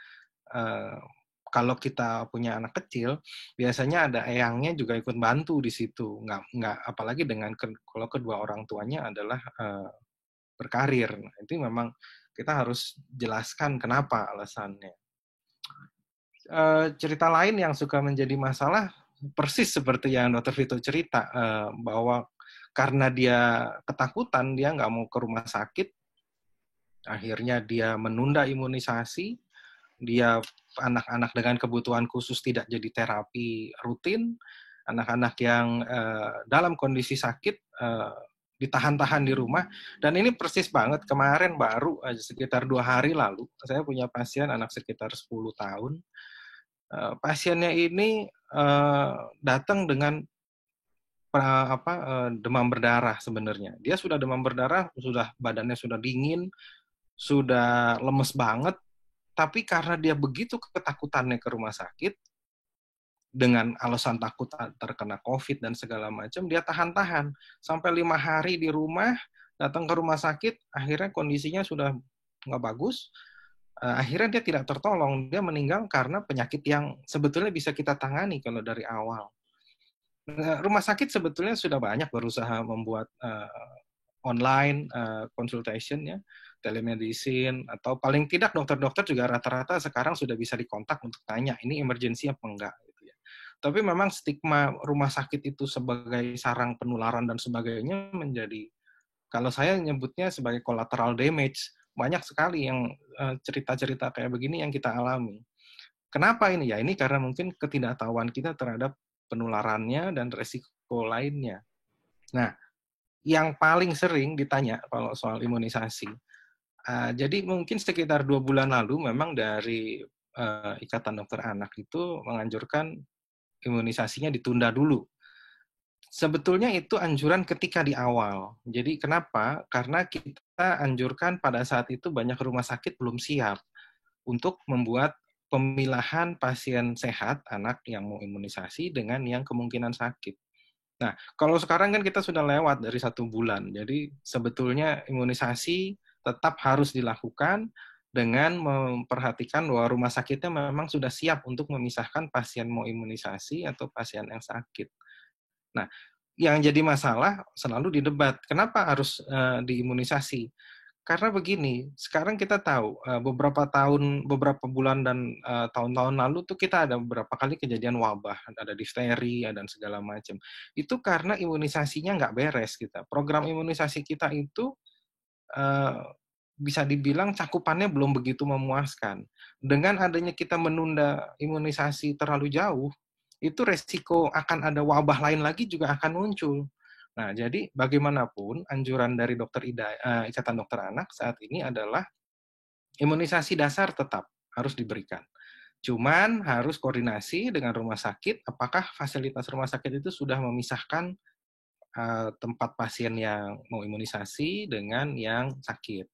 kalau kita punya anak kecil, biasanya ada eyangnya juga ikut bantu di situ. Nggak apalagi dengan kalau kedua orang tuanya adalah berkarir. Nah, itu memang kita harus jelaskan kenapa alasannya. Cerita lain yang suka menjadi masalah persis seperti yang Dr. Vito cerita, bahwa karena dia ketakutan, dia nggak mau ke rumah sakit, akhirnya dia menunda imunisasi, dia anak-anak dengan kebutuhan khusus tidak jadi terapi rutin, anak-anak yang dalam kondisi sakit ditahan-tahan di rumah, dan ini persis banget kemarin baru sekitar 2 hari lalu, saya punya pasien anak sekitar 10 tahun, pasiennya ini datang dengan demam berdarah sebenarnya. Dia sudah demam berdarah, badannya sudah dingin, sudah lemes banget, tapi karena dia begitu ketakutannya ke rumah sakit, dengan alasan takut terkena COVID dan segala macam, dia tahan-tahan. Sampai 5 hari di rumah, datang ke rumah sakit, akhirnya kondisinya sudah nggak bagus, akhirnya dia tidak tertolong, dia meninggal karena penyakit yang sebetulnya bisa kita tangani kalau dari awal. Rumah sakit sebetulnya sudah banyak berusaha membuat online consultation ya, telemedicine, atau paling tidak dokter-dokter juga rata-rata sekarang sudah bisa dikontak untuk tanya ini emergency apa enggak gitu ya. Tapi memang stigma rumah sakit itu sebagai sarang penularan dan sebagainya menjadi, kalau saya nyebutnya sebagai collateral damage. Banyak sekali yang cerita-cerita kayak begini yang kita alami. Kenapa ini? Ya ini karena mungkin ketidaktahuan kita terhadap penularannya dan resiko lainnya. Nah, yang paling sering ditanya kalau soal imunisasi, jadi mungkin sekitar 2 bulan lalu memang dari Ikatan Dokter Anak itu menganjurkan imunisasinya ditunda dulu. Sebetulnya itu anjuran ketika di awal. Jadi kenapa? Karena kita anjurkan pada saat itu banyak rumah sakit belum siap untuk membuat pemilahan pasien sehat, anak yang mau imunisasi dengan yang kemungkinan sakit. Nah, kalau sekarang kan kita sudah lewat dari 1 bulan, jadi sebetulnya imunisasi tetap harus dilakukan dengan memperhatikan bahwa rumah sakitnya memang sudah siap untuk memisahkan pasien mau imunisasi atau pasien yang sakit. Nah, yang jadi masalah selalu didebat, kenapa harus diimunisasi? Karena begini, sekarang kita tahu beberapa bulan dan tahun-tahun lalu tuh kita ada beberapa kali kejadian wabah, ada difteri dan segala macam. Itu karena imunisasinya nggak beres kita. Program imunisasi kita itu bisa dibilang cakupannya belum begitu memuaskan. Dengan adanya kita menunda imunisasi terlalu jauh, itu resiko akan ada wabah lain lagi juga akan muncul. Nah, jadi bagaimanapun anjuran dari Ikatan Dokter Anak saat ini adalah imunisasi dasar tetap harus diberikan. Cuman harus koordinasi dengan rumah sakit, apakah fasilitas rumah sakit itu sudah memisahkan tempat pasien yang mau imunisasi dengan yang sakit.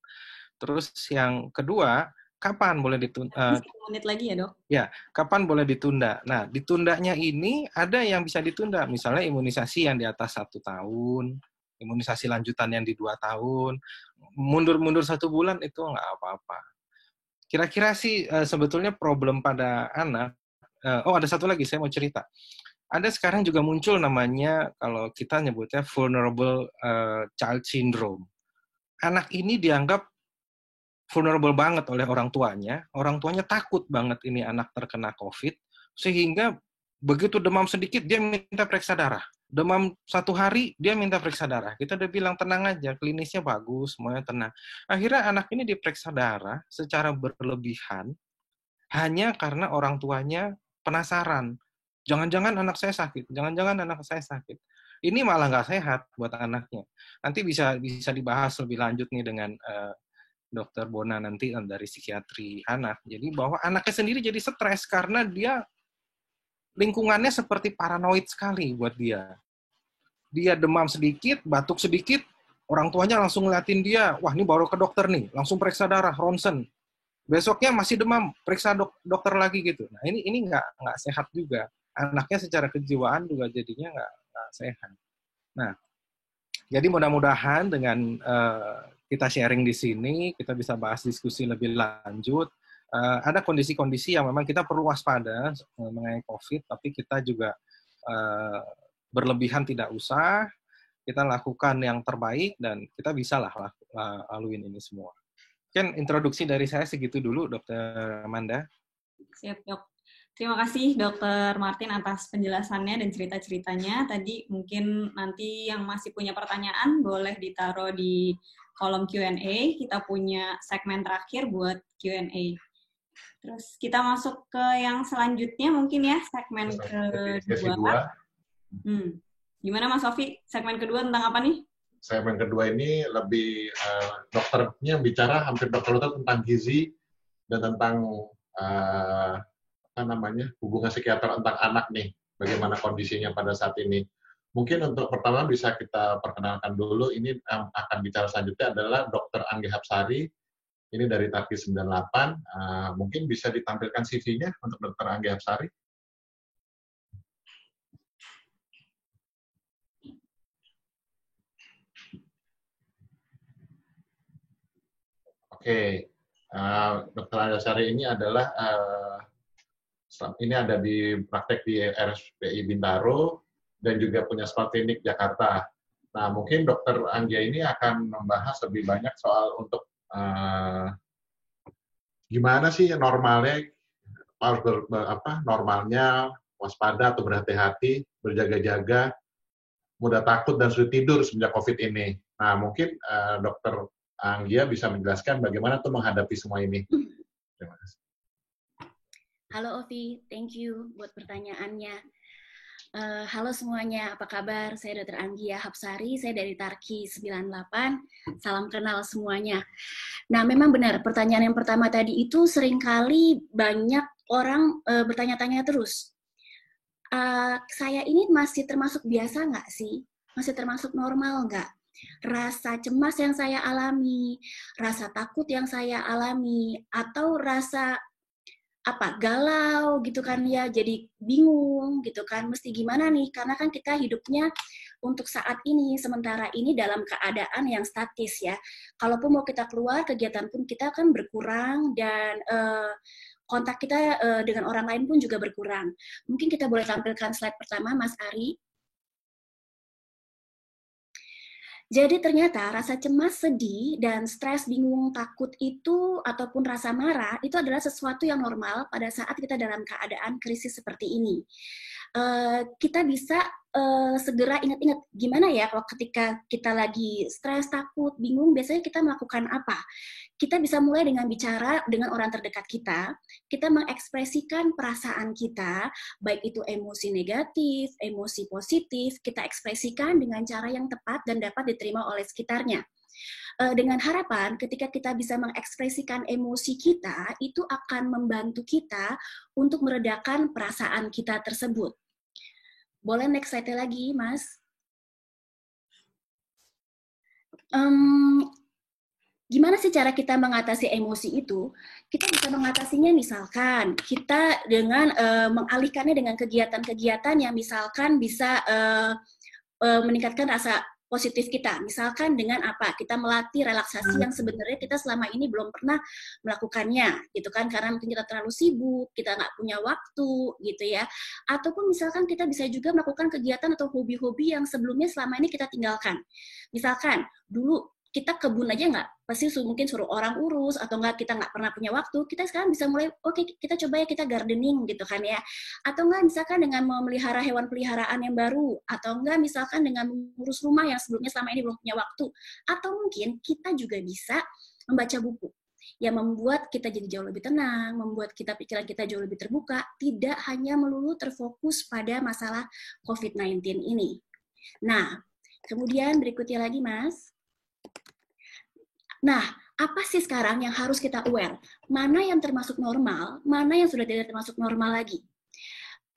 Terus yang kedua, kapan boleh ditunda? 10 menit lagi ya, Dok? Ya, kapan boleh ditunda? Nah, ditundanya ini ada yang bisa ditunda. Misalnya imunisasi yang di atas 1 tahun, imunisasi lanjutan yang di 2 tahun, mundur-mundur 1 bulan itu nggak apa-apa. Kira-kira sih sebetulnya problem pada anak, ada satu lagi saya mau cerita. ada sekarang juga muncul namanya, kalau kita nyebutnya vulnerable child syndrome. Anak ini dianggap vulnerable banget oleh orang tuanya takut banget ini anak terkena COVID, sehingga begitu demam sedikit, dia minta periksa darah. Demam 1 hari, dia minta periksa darah. Kita udah bilang tenang aja, klinisnya bagus, semuanya tenang. Akhirnya anak ini diperiksa darah secara berlebihan, hanya karena orang tuanya penasaran. Jangan-jangan anak saya sakit, jangan-jangan anak saya sakit. Ini malah nggak sehat buat anaknya. Nanti bisa dibahas lebih lanjut nih dengan Dokter Bona nanti dari psikiatri anak. Jadi bahwa anaknya sendiri jadi stres karena dia lingkungannya seperti paranoid sekali buat dia. Dia demam sedikit, batuk sedikit, orang tuanya langsung ngeliatin dia, wah ini baru ke dokter nih, langsung periksa darah, ronsen. Besoknya masih demam, periksa dokter lagi gitu. Nah ini nggak sehat juga. Anaknya secara kejiwaan juga jadinya nggak sehat. Nah, jadi mudah-mudahan dengan kita sharing di sini, kita bisa bahas diskusi lebih lanjut. Ada kondisi-kondisi yang memang kita perlu waspada mengenai COVID, tapi kita juga berlebihan tidak usah. Kita lakukan yang terbaik dan kita bisa lah laluin ini semua. Mungkin introduksi dari saya segitu dulu, Dr. Amanda. Siap, Dok. Terima kasih Dr. Martin atas penjelasannya dan cerita-ceritanya. Tadi mungkin nanti yang masih punya pertanyaan boleh ditaruh di kolom Q&A. Kita punya segmen terakhir buat Q&A. Terus kita masuk ke yang selanjutnya mungkin ya, segmen kedua. Gimana Mas Sofi? Segmen kedua tentang apa nih? Segmen kedua ini lebih dokternya bicara hampir dokter tentang gizi dan tentang hubungan psikiater tentang anak nih, bagaimana kondisinya pada saat ini. Mungkin untuk pertama bisa kita perkenalkan dulu, ini akan bicara selanjutnya adalah Dr. Anggi Hapsari, ini dari Tarki 98, mungkin bisa ditampilkan CV-nya untuk Dr. Anggi Hapsari. Oke, Dr. Anggi Hapsari ini adalah ini ada di praktek di RSPI Bintaro dan juga punya Smart Clinic Jakarta. Nah, mungkin Dr. Anggia ini akan membahas lebih banyak soal untuk gimana sih normalnya, harus normalnya waspada atau berhati-hati, berjaga-jaga, mudah takut dan sulit tidur semenjak COVID ini. Nah, mungkin Dr. Anggia bisa menjelaskan bagaimana tuh menghadapi semua ini. Terima kasih. Halo Ovi, thank you buat pertanyaannya. Halo semuanya, apa kabar? Saya Dr. Anggia Hapsari, saya dari Tarki 98. Salam kenal semuanya. Nah, memang benar, pertanyaan yang pertama tadi itu seringkali banyak orang bertanya-tanya terus. Saya ini masih termasuk biasa nggak sih? Masih termasuk normal nggak? Rasa cemas yang saya alami, rasa takut yang saya alami, atau rasa galau gitu kan ya, jadi bingung gitu kan, mesti gimana nih, karena kan kita hidupnya untuk saat ini, sementara ini dalam keadaan yang statis ya. Kalaupun mau kita keluar, kegiatan pun kita kan berkurang dan kontak kita dengan orang lain pun juga berkurang. Mungkin kita boleh tampilkan slide pertama, Mas Ari. Jadi ternyata rasa cemas, sedih, dan stres, bingung, takut itu, ataupun rasa marah, itu adalah sesuatu yang normal pada saat kita dalam keadaan krisis seperti ini. Kita bisa segera ingat-ingat, gimana ya kalau ketika kita lagi stres, takut, bingung, biasanya kita melakukan apa? Kita bisa mulai dengan bicara dengan orang terdekat kita mengekspresikan perasaan kita, baik itu emosi negatif, emosi positif, kita ekspresikan dengan cara yang tepat dan dapat diterima oleh sekitarnya. Dengan harapan ketika kita bisa mengekspresikan emosi kita, itu akan membantu kita untuk meredakan perasaan kita tersebut. Boleh next slide lagi, Mas? Gimana sih cara kita mengatasi emosi itu? Kita bisa mengatasinya misalkan kita dengan mengalihkannya dengan kegiatan-kegiatan yang misalkan bisa meningkatkan rasa positif kita. Misalkan dengan apa? Kita melatih relaksasi yang sebenarnya kita selama ini belum pernah melakukannya, gitu kan? Karena mungkin kita terlalu sibuk, kita nggak punya waktu, gitu ya. Ataupun misalkan kita bisa juga melakukan kegiatan atau hobi-hobi yang sebelumnya selama ini kita tinggalkan. Misalkan dulu kita kebun aja nggak, pasti mungkin suruh orang urus, atau nggak kita nggak pernah punya waktu, kita sekarang bisa mulai, oke, kita coba ya kita gardening gitu kan ya. Atau nggak misalkan dengan memelihara hewan peliharaan yang baru, atau nggak misalkan dengan mengurus rumah yang sebelumnya selama ini belum punya waktu. Atau mungkin kita juga bisa membaca buku yang membuat kita jadi jauh lebih tenang, membuat pikiran kita jauh lebih terbuka, tidak hanya melulu terfokus pada masalah COVID-19 ini. Nah, kemudian berikutnya lagi, Mas. Nah, apa sih sekarang yang harus kita aware? Mana yang termasuk normal, mana yang sudah tidak termasuk normal lagi?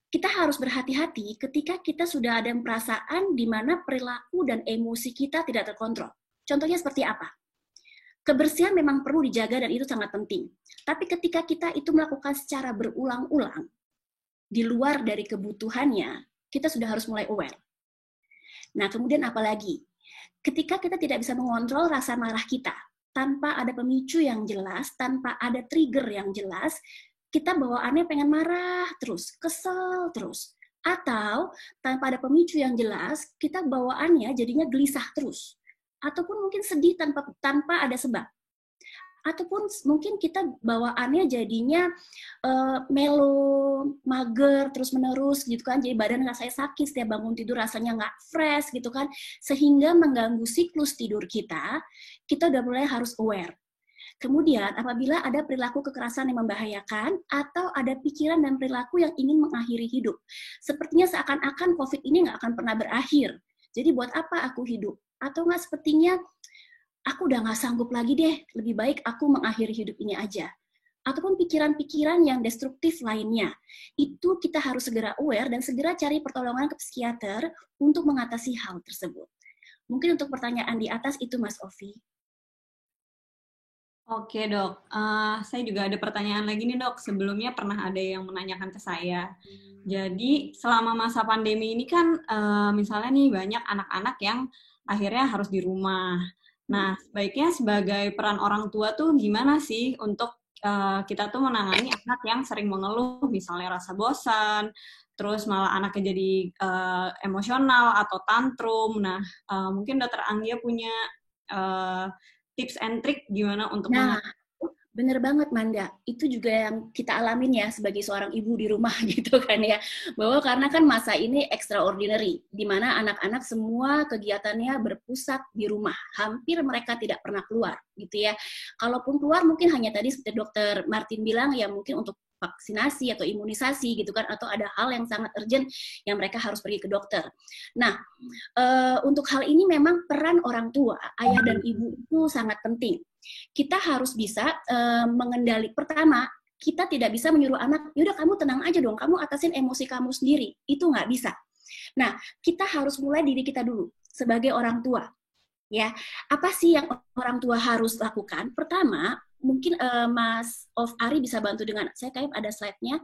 Kita harus berhati-hati ketika kita sudah ada perasaan di mana perilaku dan emosi kita tidak terkontrol. Contohnya seperti apa? Kebersihan memang perlu dijaga dan itu sangat penting. Tapi ketika kita itu melakukan secara berulang-ulang, di luar dari kebutuhannya, kita sudah harus mulai aware. Nah, kemudian apa lagi? Ketika kita tidak bisa mengontrol rasa marah kita, tanpa ada pemicu yang jelas, tanpa ada trigger yang jelas, kita bawaannya pengen marah terus, kesel terus. Atau tanpa ada pemicu yang jelas, kita bawaannya jadinya gelisah terus. Ataupun mungkin sedih tanpa ada sebab. Ataupun mungkin kita bawaannya jadinya melo, mager, terus-menerus gitu kan, jadi badan rasanya sakit, setiap bangun tidur rasanya nggak fresh gitu kan, sehingga mengganggu siklus tidur kita udah mulai harus aware. Kemudian apabila ada perilaku kekerasan yang membahayakan, atau ada pikiran dan perilaku yang ingin mengakhiri hidup, sepertinya seakan-akan COVID ini nggak akan pernah berakhir, jadi buat apa aku hidup? Atau nggak sepertinya, aku udah nggak sanggup lagi deh, lebih baik aku mengakhiri hidup ini aja. Ataupun pikiran-pikiran yang destruktif lainnya. Itu kita harus segera aware dan segera cari pertolongan ke psikiater untuk mengatasi hal tersebut. Mungkin untuk pertanyaan di atas itu Mas Ovi. Oke dok, saya juga ada pertanyaan lagi nih dok. Sebelumnya pernah ada yang menanyakan ke saya. Jadi selama masa pandemi ini kan misalnya nih banyak anak-anak yang akhirnya harus di rumah. Nah, sebaiknya sebagai peran orang tua tuh gimana sih untuk kita tuh menangani anak yang sering mengeluh, misalnya rasa bosan, terus malah anaknya jadi emosional atau tantrum. Nah, mungkin Dokter Anggia punya tips and trick gimana untuk Bener banget, Manda. Itu juga yang kita alamin ya sebagai seorang ibu di rumah gitu kan ya. Bahwa karena kan masa ini extraordinary, di mana anak-anak semua kegiatannya berpusat di rumah. Hampir mereka tidak pernah keluar gitu ya. Kalaupun keluar mungkin hanya tadi seperti Dokter Martin bilang ya mungkin untuk vaksinasi atau imunisasi gitu kan, atau ada hal yang sangat urgent yang mereka harus pergi ke dokter. Nah, untuk hal ini memang peran orang tua, ayah dan ibu itu sangat penting. Kita harus bisa mengendalikan. Pertama, kita tidak bisa menyuruh anak, yaudah kamu tenang aja dong, kamu atasin emosi kamu sendiri. Itu nggak bisa. Nah, kita harus mulai diri kita dulu sebagai orang tua. Ya, apa sih yang orang tua harus lakukan? Pertama, mungkin Mas Ari bisa bantu dengan, saya kayak ada slide-nya.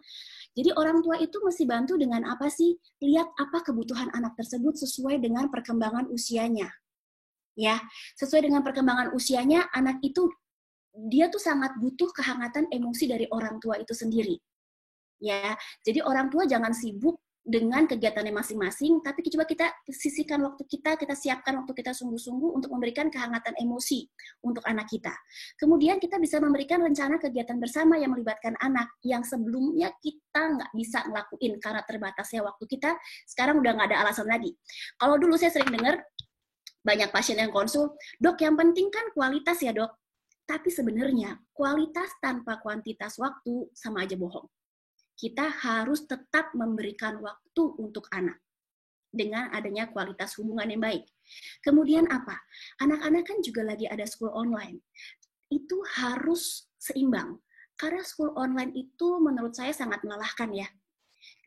Jadi orang tua itu mesti bantu dengan apa sih? Lihat apa kebutuhan anak tersebut sesuai dengan perkembangan usianya. Ya, sesuai dengan perkembangan usianya, anak itu dia tuh sangat butuh kehangatan emosi dari orang tua itu sendiri. Ya, jadi orang tua jangan sibuk dengan kegiatannya masing-masing, tapi coba kita sisihkan waktu kita siapkan waktu kita sungguh-sungguh untuk memberikan kehangatan emosi untuk anak kita. Kemudian kita bisa memberikan rencana kegiatan bersama yang melibatkan anak, yang sebelumnya kita nggak bisa ngelakuin karena terbatasnya waktu kita, sekarang udah nggak ada alasan lagi. Kalau dulu saya sering dengar, banyak pasien yang konsul, dok yang penting kan kualitas ya dok, tapi sebenarnya kualitas tanpa kuantitas waktu sama aja bohong. Kita harus tetap memberikan waktu untuk anak dengan adanya kualitas hubungan yang baik. Kemudian apa? Anak-anak kan juga lagi ada school online. Itu harus seimbang. Karena school online itu menurut saya sangat melelahkan ya.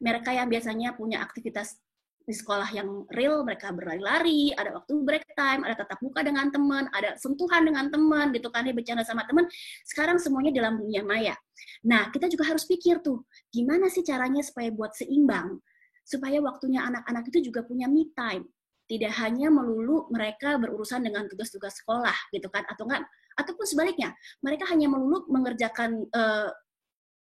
Mereka yang biasanya punya aktivitas di sekolah yang real, mereka berlari-lari, ada waktu break time, ada tatap muka dengan teman, ada sentuhan dengan teman, gitu kan, ya bercanda sama teman. Sekarang semuanya dalam dunia maya. Nah, kita juga harus pikir tuh, gimana sih caranya supaya buat seimbang, supaya waktunya anak-anak itu juga punya me time. Tidak hanya melulu mereka berurusan dengan tugas-tugas sekolah gitu kan, atau enggak, ataupun sebaliknya, mereka hanya melulu mengerjakan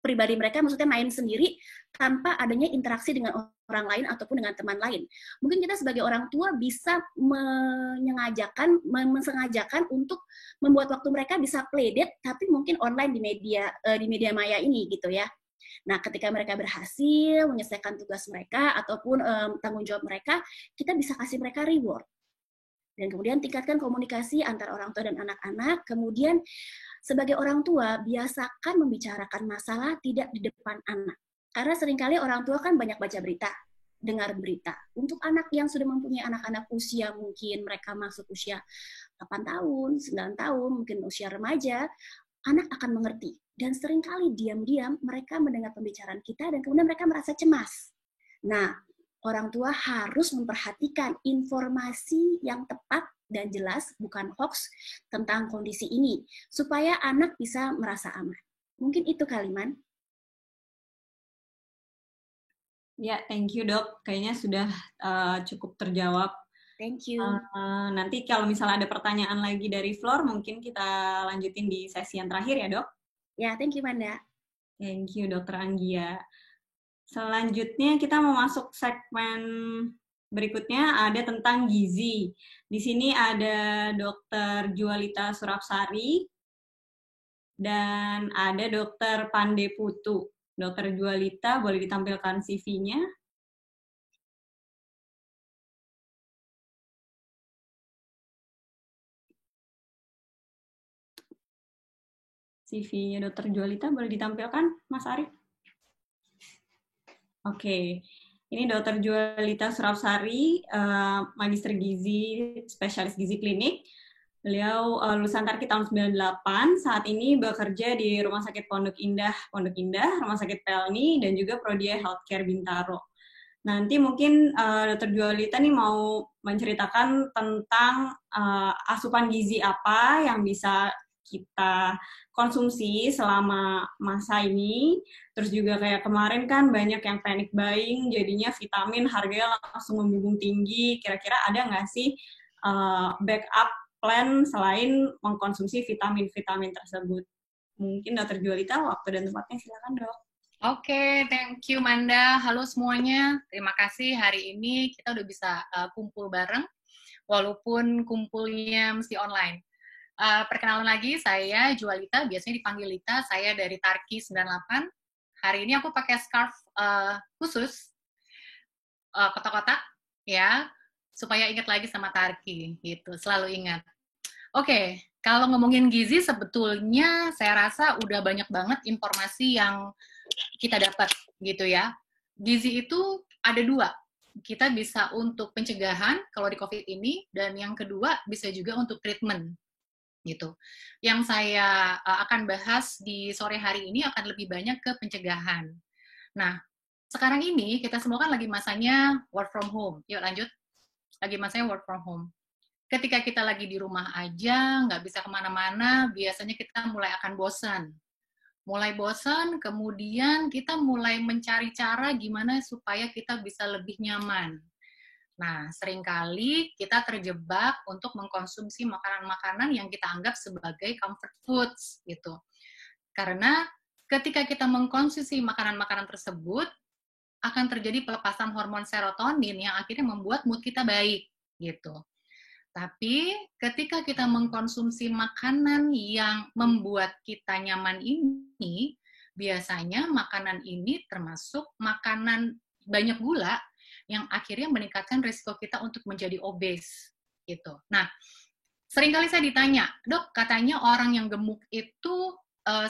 pribadi mereka, maksudnya main sendiri tanpa adanya interaksi dengan orang lain ataupun dengan teman lain. Mungkin kita sebagai orang tua bisa mensengajakan untuk membuat waktu mereka bisa playdate, tapi mungkin online di media maya ini gitu ya. Nah, ketika mereka berhasil menyelesaikan tugas mereka ataupun tanggung jawab mereka, kita bisa kasih mereka reward. Dan kemudian tingkatkan komunikasi antara orang tua dan anak-anak. Kemudian sebagai orang tua, biasakan membicarakan masalah tidak di depan anak. Karena seringkali orang tua kan banyak baca berita, dengar berita. Untuk anak yang sudah mempunyai anak-anak usia, mungkin mereka masuk usia 8 tahun, 9 tahun, mungkin usia remaja, anak akan mengerti. Dan seringkali diam-diam mereka mendengar pembicaraan kita dan kemudian mereka merasa cemas. Nah, orang tua harus memperhatikan informasi yang tepat dan jelas, bukan hoax, tentang kondisi ini, supaya anak bisa merasa aman. Mungkin itu Kaliman. Ya, thank you dok. Kayaknya sudah cukup terjawab. Thank you. Nanti kalau misalnya ada pertanyaan lagi dari floor, mungkin kita lanjutin di sesi yang terakhir ya dok? Ya, thank you Manda. Thank you Dokter Anggia. Selanjutnya kita mau masuk segmen berikutnya, ada tentang gizi. Di sini ada Dokter Jualita Surapsari dan ada Dokter Pande Putu. Dokter Jualita, boleh ditampilkan CV-nya? CV-nya Dokter Jualita boleh ditampilkan, Mas Arif? Oke, ini Dokter Jualita Surapsari, Magister Gizi, Spesialis Gizi Klinik. Beliau lulusan Tarki tahun 98, saat ini bekerja di Rumah Sakit Pondok Indah, Rumah Sakit Pelni, dan juga Prodi Healthcare Bintaro. Nanti mungkin Dokter Jualita nih mau menceritakan tentang asupan gizi apa yang bisa kita konsumsi selama masa ini. Terus juga kayak kemarin kan banyak yang panic buying, jadinya vitamin harganya langsung membumbung tinggi. Kira-kira ada nggak sih backup plan selain mengkonsumsi vitamin-vitamin tersebut? Mungkin Dokter Jualita, waktu dan tempatnya silakan dok. Oke, thank you Manda. Halo semuanya, terima kasih hari ini kita udah bisa kumpul bareng, walaupun kumpulnya mesti online. Perkenalan lagi, saya Jualita, biasanya dipanggil Lita, saya dari Tarki 98. Hari ini aku pakai scarf khusus, kotak-kotak, ya, supaya ingat lagi sama Tarki, gitu, selalu ingat. Oke, kalau ngomongin gizi, sebetulnya saya rasa udah banyak banget informasi yang kita dapat, gitu ya. Gizi itu ada dua, kita bisa untuk pencegahan kalau di COVID ini, dan yang kedua bisa juga untuk treatment. Gitu. Yang saya akan bahas di sore hari ini akan lebih banyak ke pencegahan. Nah, sekarang ini kita semua kan lagi masanya work from home. Yuk lanjut. Lagi masanya work from home. Ketika kita lagi di rumah aja, nggak bisa kemana-mana, biasanya kita mulai akan bosan. Mulai bosan, kemudian kita mulai mencari cara gimana supaya kita bisa lebih nyaman. Nah, seringkali kita terjebak untuk mengkonsumsi makanan-makanan yang kita anggap sebagai comfort foods, gitu. Karena ketika kita mengkonsumsi makanan-makanan tersebut, akan terjadi pelepasan hormon serotonin yang akhirnya membuat mood kita baik, gitu. Tapi ketika kita mengkonsumsi makanan yang membuat kita nyaman ini, biasanya makanan ini termasuk makanan banyak gula, yang akhirnya meningkatkan risiko kita untuk menjadi obes, gitu. Nah, seringkali saya ditanya, dok, katanya orang yang gemuk itu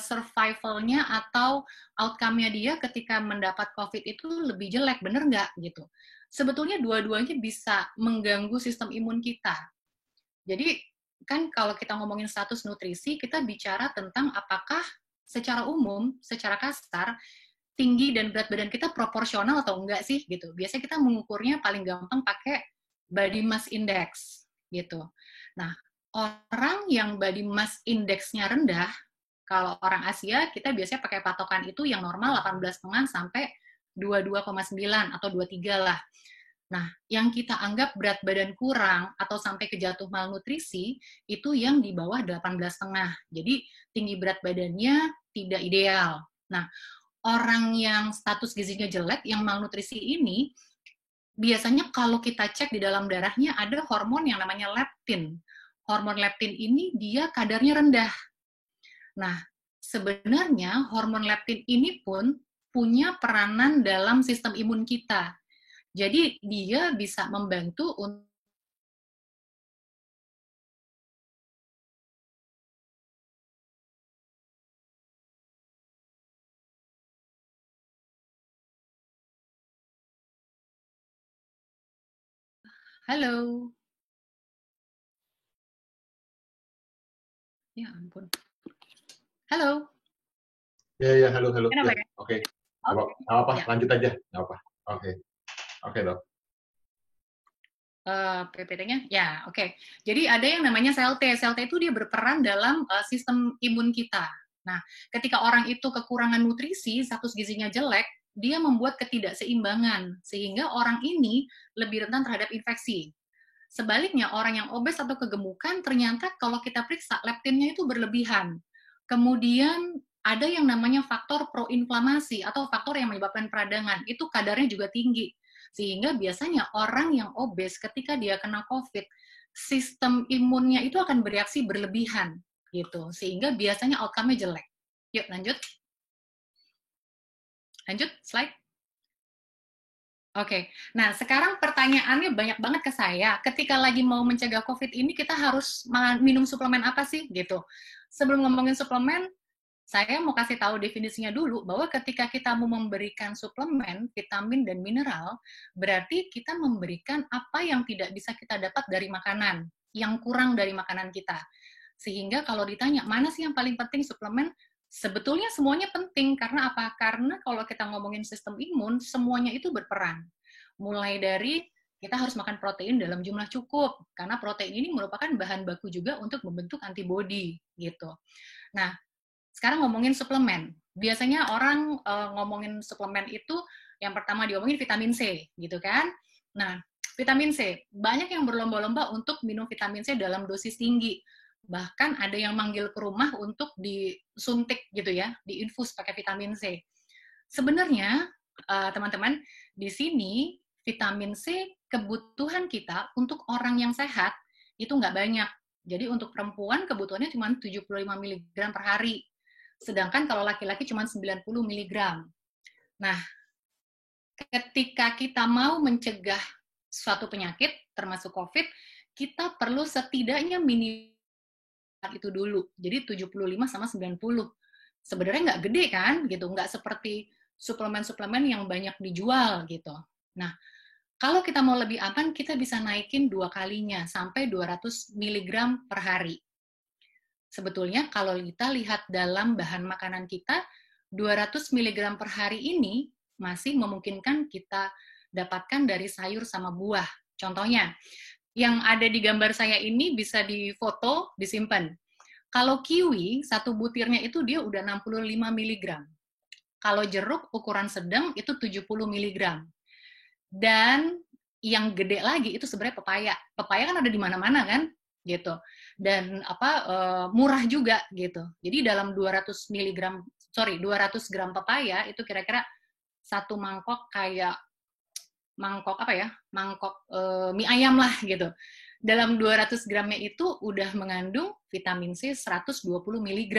survival-nya atau outcome-nya dia ketika mendapat COVID itu lebih jelek, bener nggak? Gitu. Sebetulnya dua-duanya bisa mengganggu sistem imun kita. Jadi, kan kalau kita ngomongin status nutrisi, kita bicara tentang apakah secara umum, secara kasar, tinggi dan berat badan kita proporsional atau enggak sih gitu. Biasanya kita mengukurnya paling gampang pakai body mass index gitu. Nah, orang yang body mass index-nya rendah, kalau orang Asia kita biasanya pakai patokan itu yang normal 18,5 sampai 22,9 atau 23 lah. Nah, yang kita anggap berat badan kurang atau sampai ke jatuh malnutrisi, itu yang di bawah 18,5. Jadi, tinggi berat badannya tidak ideal. Nah, orang yang status gizinya jelek, yang malnutrisi ini, biasanya kalau kita cek di dalam darahnya ada hormon yang namanya leptin. Hormon leptin ini dia kadarnya rendah. Nah, sebenarnya hormon leptin ini pun punya peranan dalam sistem imun kita. Jadi dia bisa membantu untuk halo. Ya ampun. Halo. Ya, halo. Kenapa Ya, ya? oke. Oke. Apa, Ya. lanjut aja. Nggak apa. Oke, Dok. PPT-nya? Ya, oke. Jadi ada yang namanya sel T. Sel T itu dia berperan dalam sistem imun kita. Nah, ketika orang itu kekurangan nutrisi, status gizinya jelek, dia membuat ketidakseimbangan, sehingga orang ini lebih rentan terhadap infeksi. Sebaliknya, orang yang obes atau kegemukan, ternyata kalau kita periksa, leptinnya itu berlebihan. Kemudian ada yang namanya faktor proinflamasi atau faktor yang menyebabkan peradangan. Itu kadarnya juga tinggi. Sehingga biasanya orang yang obes ketika dia kena COVID, sistem imunnya itu akan bereaksi berlebihan. Gitu. Sehingga biasanya outcome-nya jelek. Yuk, lanjut. Lanjut, slide. Oke, nah sekarang pertanyaannya banyak banget ke saya. Ketika lagi mau mencegah COVID ini, kita harus minum suplemen apa sih? Gitu. Sebelum ngomongin suplemen, saya mau kasih tahu definisinya dulu, bahwa ketika kita mau memberikan suplemen, vitamin, dan mineral, berarti kita memberikan apa yang tidak bisa kita dapat dari makanan, yang kurang dari makanan kita. Sehingga kalau ditanya, mana sih yang paling penting suplemen? Sebetulnya semuanya penting, karena apa? Karena kalau kita ngomongin sistem imun, semuanya itu berperan. Mulai dari kita harus makan protein dalam jumlah cukup, karena protein ini merupakan bahan baku juga untuk membentuk antibodi, gitu. Nah, sekarang ngomongin suplemen. Biasanya orang ngomongin suplemen itu, yang pertama diomongin vitamin C, gitu kan? Nah, vitamin C, banyak yang berlomba-lomba untuk minum vitamin C dalam dosis tinggi. Bahkan ada yang manggil ke rumah untuk disuntik gitu ya, diinfus pakai vitamin C. Sebenarnya, teman-teman, di sini vitamin C kebutuhan kita untuk orang yang sehat itu nggak banyak. Jadi untuk perempuan kebutuhannya cuma 75 mg per hari. Sedangkan kalau laki-laki cuma 90 mg. Nah, ketika kita mau mencegah suatu penyakit, termasuk COVID, kita perlu setidaknya minimal itu dulu. Jadi 75 sama 90. Sebenarnya nggak gede kan, gitu. Nggak seperti suplemen-suplemen yang banyak dijual, gitu. Nah, kalau kita mau lebih aman, kita bisa naikin 2 kalinya, sampai 200 mg per hari. Sebetulnya kalau kita lihat dalam bahan makanan kita, 200 mg per hari ini masih memungkinkan kita dapatkan dari sayur sama buah. Contohnya, yang ada di gambar saya ini bisa difoto, disimpan. Kalau kiwi, satu butirnya itu dia udah 65 mg. Kalau jeruk, ukuran sedang, itu 70 mg. Dan yang gede lagi, itu sebenarnya pepaya. Pepaya kan ada di mana-mana kan? Gitu. Dan murah juga, gitu. Jadi dalam 200 gram pepaya, itu kira-kira satu mangkok kayak mangkok mie ayam lah gitu. Dalam 200 gramnya itu udah mengandung vitamin C 120 mg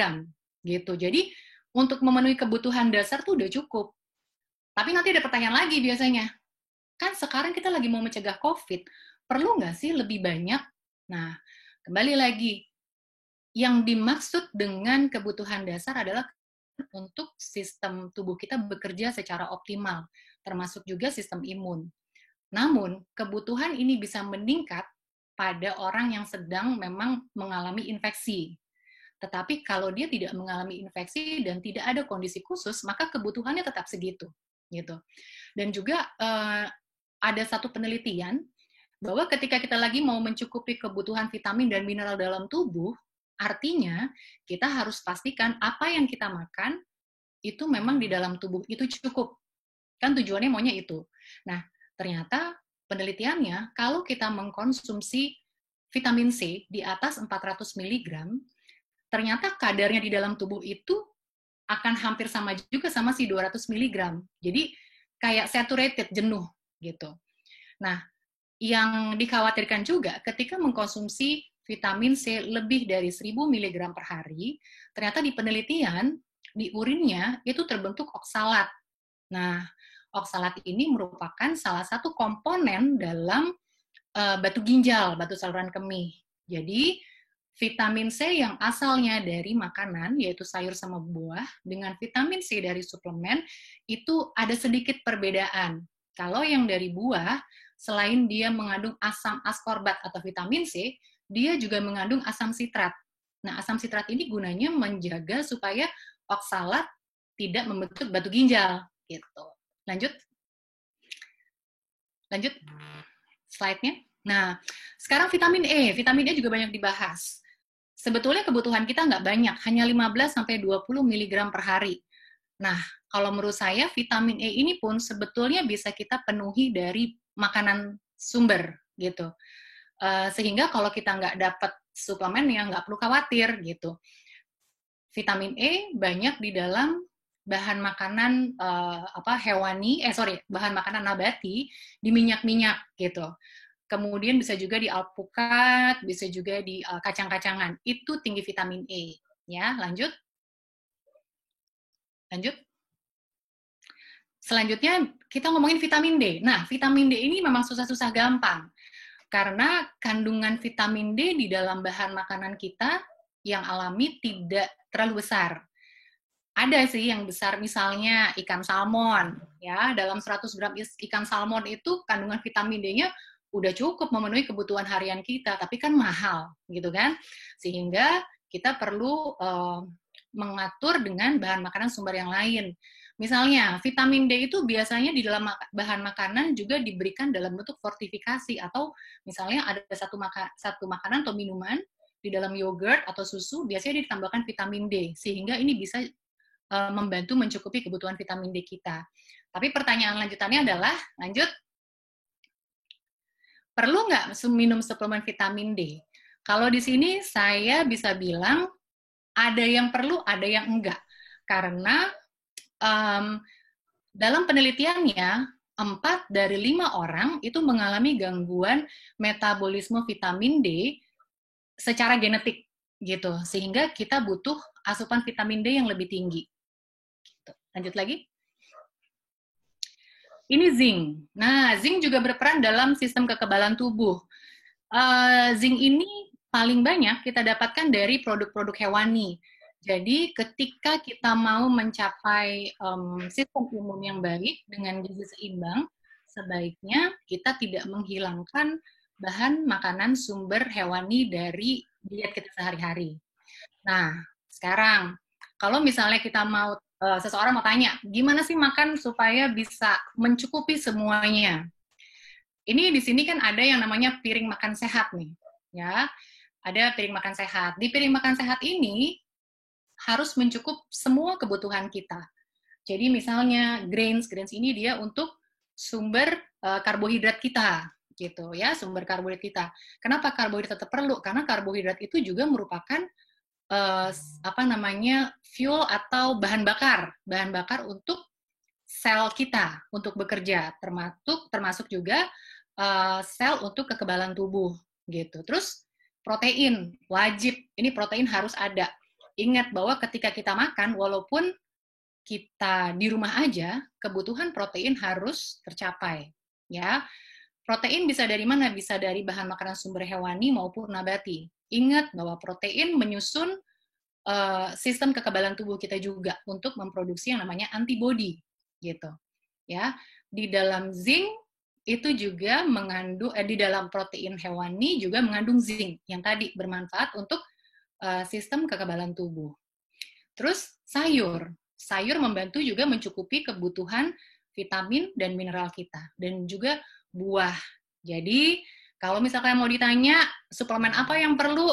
gitu. Jadi untuk memenuhi kebutuhan dasar tuh udah cukup. Tapi nanti ada pertanyaan lagi biasanya. Kan sekarang kita lagi mau mencegah COVID, perlu nggak sih lebih banyak? Nah, kembali lagi, yang dimaksud dengan kebutuhan dasar adalah untuk sistem tubuh kita bekerja secara optimal, termasuk juga sistem imun. Namun, kebutuhan ini bisa meningkat pada orang yang sedang memang mengalami infeksi. Tetapi kalau dia tidak mengalami infeksi dan tidak ada kondisi khusus, maka kebutuhannya tetap segitu. Gitu. Dan juga ada satu penelitian bahwa ketika kita lagi mau mencukupi kebutuhan vitamin dan mineral dalam tubuh, artinya kita harus pastikan apa yang kita makan itu memang di dalam tubuh itu cukup. Kan tujuannya maunya itu. Nah, ternyata penelitiannya, kalau kita mengkonsumsi vitamin C di atas 400 mg, ternyata kadarnya di dalam tubuh itu akan hampir sama juga sama si 200 mg. Jadi kayak saturated, jenuh gitu. Nah, yang dikhawatirkan juga ketika mengkonsumsi vitamin C lebih dari 1000 mg per hari, ternyata di penelitian di urinnya itu terbentuk oksalat. Nah, oksalat ini merupakan salah satu komponen dalam batu ginjal, batu saluran kemih. Jadi, vitamin C yang asalnya dari makanan, yaitu sayur sama buah, dengan vitamin C dari suplemen, itu ada sedikit perbedaan. Kalau yang dari buah, selain dia mengandung asam askorbat atau vitamin C, dia juga mengandung asam sitrat. Nah, asam sitrat ini gunanya menjaga supaya oksalat tidak membentuk batu ginjal. Gitu. Lanjut. Slide-nya. Nah, sekarang vitamin E. Vitamin E juga banyak dibahas. Sebetulnya kebutuhan kita nggak banyak, hanya 15-20 mg per hari. Nah, kalau menurut saya, vitamin E ini pun sebetulnya bisa kita penuhi dari makanan sumber, gitu. Sehingga kalau kita nggak dapat suplemen, ya nggak perlu khawatir, gitu. Vitamin E banyak di dalam bahan makanan bahan makanan nabati di minyak-minyak gitu. Kemudian bisa juga di alpukat, bisa juga di kacang-kacangan. Itu tinggi vitamin E. Ya, lanjut. Selanjutnya kita ngomongin vitamin D. Nah, vitamin D ini memang susah-susah gampang. Karena kandungan vitamin D di dalam bahan makanan kita yang alami tidak terlalu besar. Ada sih yang besar, misalnya ikan salmon. Ya, dalam 100 gram ikan salmon itu kandungan vitamin D-nya udah cukup memenuhi kebutuhan harian kita, tapi kan mahal, gitu kan? Sehingga kita perlu mengatur dengan bahan makanan sumber yang lain. Misalnya, vitamin D itu biasanya di dalam bahan makanan juga diberikan dalam bentuk fortifikasi, atau misalnya ada satu makanan atau minuman di dalam yogurt atau susu, biasanya ditambahkan vitamin D, sehingga ini bisa membantu mencukupi kebutuhan vitamin D kita. Tapi pertanyaan lanjutannya adalah, perlu nggak minum suplemen vitamin D? Kalau di sini saya bisa bilang, ada yang perlu, ada yang enggak. Karena dalam penelitiannya, 4 dari 5 orang itu mengalami gangguan metabolisme vitamin D secara genetik, gitu. Sehingga kita butuh asupan vitamin D yang lebih tinggi. Lanjut lagi. Ini zinc. Nah, zinc juga berperan dalam sistem kekebalan tubuh. Zinc ini paling banyak kita dapatkan dari produk-produk hewani. Jadi, ketika kita mau mencapai sistem imun yang baik dengan gizi seimbang, sebaiknya kita tidak menghilangkan bahan makanan sumber hewani dari diet kita sehari-hari. Nah, sekarang, kalau misalnya kita mau seseorang mau tanya, gimana sih makan supaya bisa mencukupi semuanya? Ini di sini kan ada yang namanya piring makan sehat nih, ya. Ada piring makan sehat. Di piring makan sehat ini harus mencukup semua kebutuhan kita. Jadi misalnya grains ini dia untuk sumber karbohidrat kita, gitu ya, sumber karbohidrat kita. Kenapa karbohidrat tetap perlu? Karena karbohidrat itu juga merupakan fuel atau bahan bakar untuk sel kita untuk bekerja, termasuk juga sel untuk kekebalan tubuh, gitu. Terus protein wajib, ini protein harus ada. Ingat bahwa ketika kita makan, walaupun kita di rumah aja, kebutuhan protein harus tercapai, ya. Protein bisa dari mana? Bisa dari bahan makanan sumber hewani maupun nabati. Ingat bahwa protein menyusun sistem kekebalan tubuh kita juga untuk memproduksi yang namanya antibodi, gitu. Ya, di dalam zinc itu juga mengandung di dalam protein hewani juga mengandung zinc yang tadi bermanfaat untuk sistem kekebalan tubuh. Terus sayur membantu juga mencukupi kebutuhan vitamin dan mineral kita, dan juga buah. Jadi kalau misalkan mau ditanya suplemen apa yang perlu,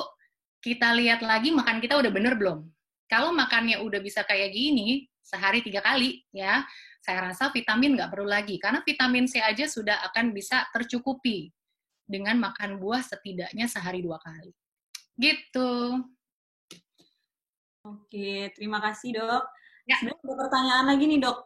kita lihat lagi makan kita udah bener belum. Kalau makannya udah bisa kayak gini sehari 3 kali, ya, saya rasa vitamin nggak perlu lagi, karena vitamin C aja sudah akan bisa tercukupi dengan makan buah setidaknya sehari 2 kali. Gitu. Oke, terima kasih dok. Ya. Sebenarnya ada pertanyaan lagi nih dok,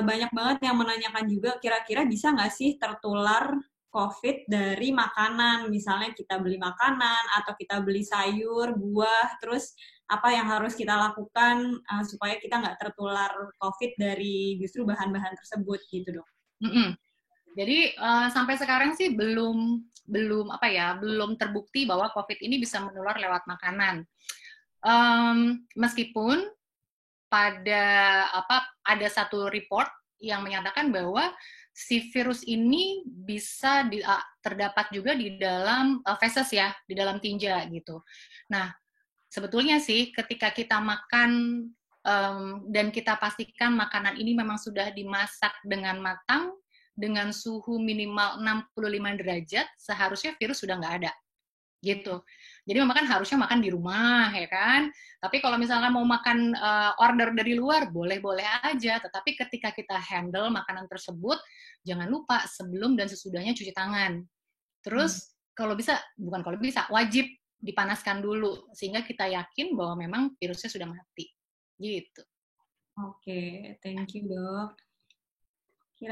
banyak banget yang menanyakan juga kira-kira bisa nggak sih tertular COVID dari makanan? Misalnya kita beli makanan atau kita beli sayur, buah, terus apa yang harus kita lakukan supaya kita nggak tertular COVID dari justru bahan-bahan tersebut gitu dok? Jadi sampai sekarang sih belum terbukti bahwa COVID ini bisa menular lewat makanan. Meskipun ada satu report yang menyatakan bahwa si virus ini bisa terdapat juga di dalam feses ya, di dalam tinja gitu. Nah, sebetulnya sih ketika kita makan dan kita pastikan makanan ini memang sudah dimasak dengan matang dengan suhu minimal 65 derajat, seharusnya virus sudah nggak ada. Gitu. Jadi memang kan harusnya makan di rumah, ya kan? Tapi kalau misalkan mau makan order dari luar, boleh-boleh aja. Tetapi ketika kita handle makanan tersebut, jangan lupa sebelum dan sesudahnya cuci tangan. Terus wajib dipanaskan dulu, sehingga kita yakin bahwa memang virusnya sudah mati. Gitu. Oke, thank you dok.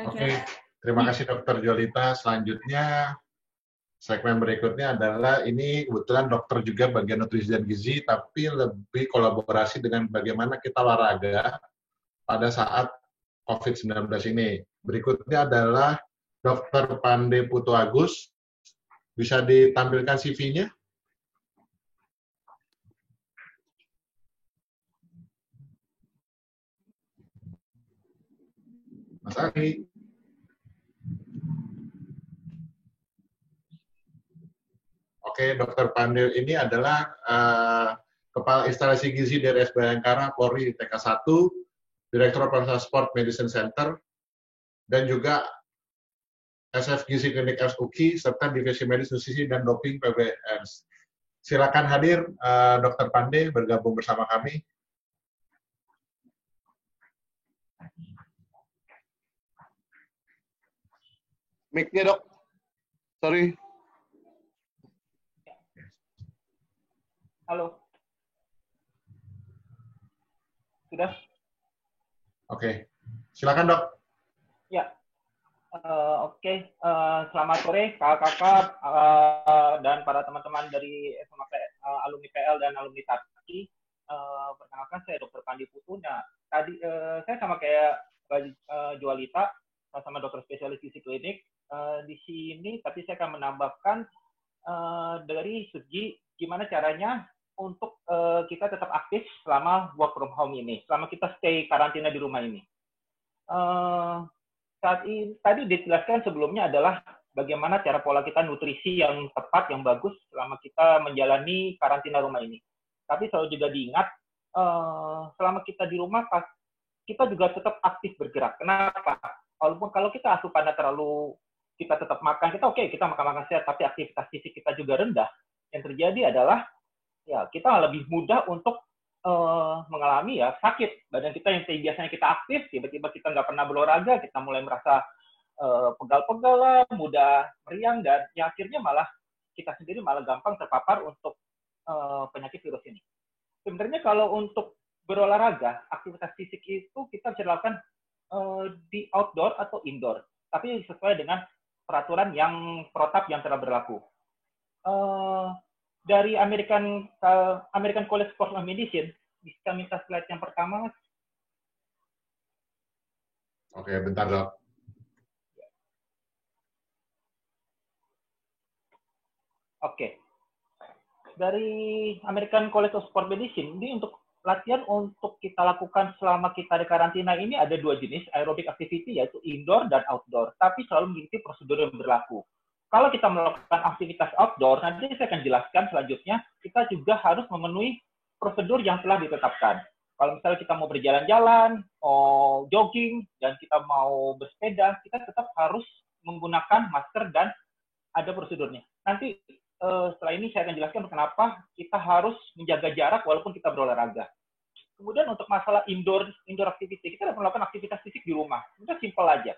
Oke, terima kasih Dokter Jolita. Selanjutnya, segmen berikutnya adalah ini kebetulan dokter juga bagian nutrisi dan gizi, tapi lebih kolaborasi dengan bagaimana kita olahraga pada saat COVID-19 ini. Berikutnya adalah Dr. Pande Putu Agus. Bisa ditampilkan CV-nya? Mas Ari. Oke, Dr. Pandil ini adalah Kepala Instalasi Gizi dari RS Bayangkara Polri TK1, Direktur Operasional Sport Medicine Center, dan juga SF Gizi Klinik RSUKI, serta Divisi Medis Nutrisi dan Doping PBS. Silakan hadir, Dr. Pande, bergabung bersama kami. Mic-nya dok, sorry. Halo. Sudah? Oke. Silakan, Dok. Ya. Oke. Selamat sore kakak-kakak dan para teman-teman dari SMA alumni PL dan alumni TAPI. Perkenalkan saya Dr. Pandi Putu. Nah, tadi saya sama kayak Jualita, sama dokter spesialis gizi klinik di sini, tapi saya akan menambahkan dari segi gimana caranya untuk kita tetap aktif selama work from home ini, selama kita stay karantina di rumah ini. Saat ini tadi dijelaskan sebelumnya adalah bagaimana cara pola kita nutrisi yang tepat, yang bagus selama kita menjalani karantina rumah ini. Tapi selalu juga diingat, selama kita di rumah, kita juga tetap aktif bergerak. Kenapa? Walaupun kalau kita asupannya terlalu, kita tetap makan, kita makan sehat, tapi aktivitas fisik kita juga rendah. Yang terjadi adalah ya kita lebih mudah untuk mengalami ya sakit. Badan kita yang biasanya kita aktif, tiba-tiba kita nggak pernah berolahraga, kita mulai merasa pegal-pegal, mudah meriang, dan ya akhirnya malah kita sendiri malah gampang terpapar untuk penyakit virus ini. Sebenarnya kalau untuk berolahraga, aktivitas fisik itu kita bisa lakukan di outdoor atau indoor, tapi sesuai dengan peraturan yang protap yang telah berlaku. Dari American College of Medicine, bisa minta slide yang pertama, Mas? Oke, bentar, Dok. Oke. Dari American College of Sport Medicine, ini untuk latihan untuk kita lakukan selama kita di karantina ini ada dua jenis aerobic activity, yaitu indoor dan outdoor, tapi selalu mengikuti prosedur yang berlaku. Kalau kita melakukan aktivitas outdoor, nanti saya akan jelaskan selanjutnya, kita juga harus memenuhi prosedur yang telah ditetapkan. Kalau misalnya kita mau berjalan-jalan, mau jogging, dan kita mau bersepeda, kita tetap harus menggunakan masker dan ada prosedurnya. Nanti setelah ini saya akan jelaskan kenapa kita harus menjaga jarak walaupun kita berolahraga. Kemudian untuk masalah indoor activity, kita dapat melakukan aktivitas fisik di rumah. Itu simpel aja.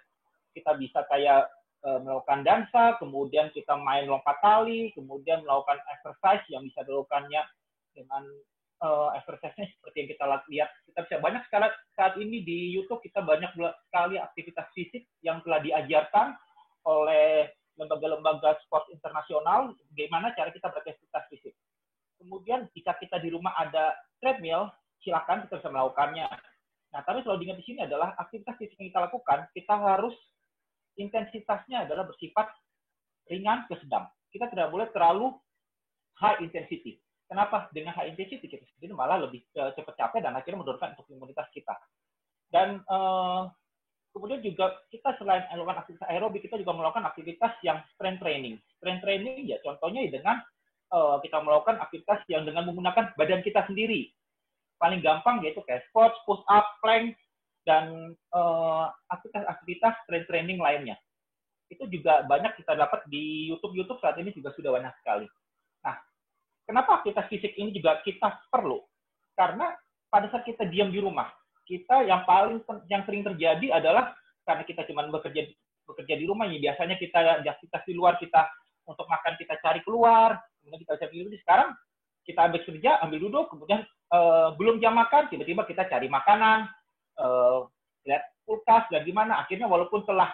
Kita bisa kayak melakukan dansa, kemudian kita main lompat tali, kemudian melakukan exercise yang bisa dilakukannya dengan exercise-nya seperti yang kita lihat. Kita bisa banyak sekali saat ini di YouTube, kita banyak sekali aktivitas fisik yang telah diajarkan oleh lembaga-lembaga sport internasional, bagaimana cara kita beraktivitas fisik. Kemudian jika kita di rumah ada treadmill, silakan kita bisa melakukannya. Nah, tapi selalu diingat di sini adalah aktivitas fisik yang kita lakukan, kita harus intensitasnya adalah bersifat ringan ke sedang. Kita tidak boleh terlalu high intensity. Kenapa? Dengan high intensity kita sendiri malah lebih cepat capek dan akhirnya menurunkan untuk imunitas kita. Dan kemudian juga kita selain melakukan aktivitas aerobik, kita juga melakukan aktivitas yang strength training. Strength training ya contohnya dengan kita melakukan aktivitas yang dengan menggunakan badan kita sendiri. Paling gampang yaitu kayak squat, push up, plank, dan aktivitas strength training lainnya. Itu juga banyak kita dapat di YouTube saat ini juga sudah banyak sekali. Nah, kenapa aktivitas fisik ini juga kita perlu? Karena pada saat kita diam di rumah, kita yang sering terjadi adalah karena kita cuma bekerja di rumah, ya biasanya kita aktivitas di luar, kita untuk makan kita cari keluar, kemudian kita cari duduk. Sekarang kita habis kerja, ambil duduk, kemudian belum jam makan, tiba-tiba kita cari makanan, lihat kulkas dan gimana. Akhirnya walaupun telah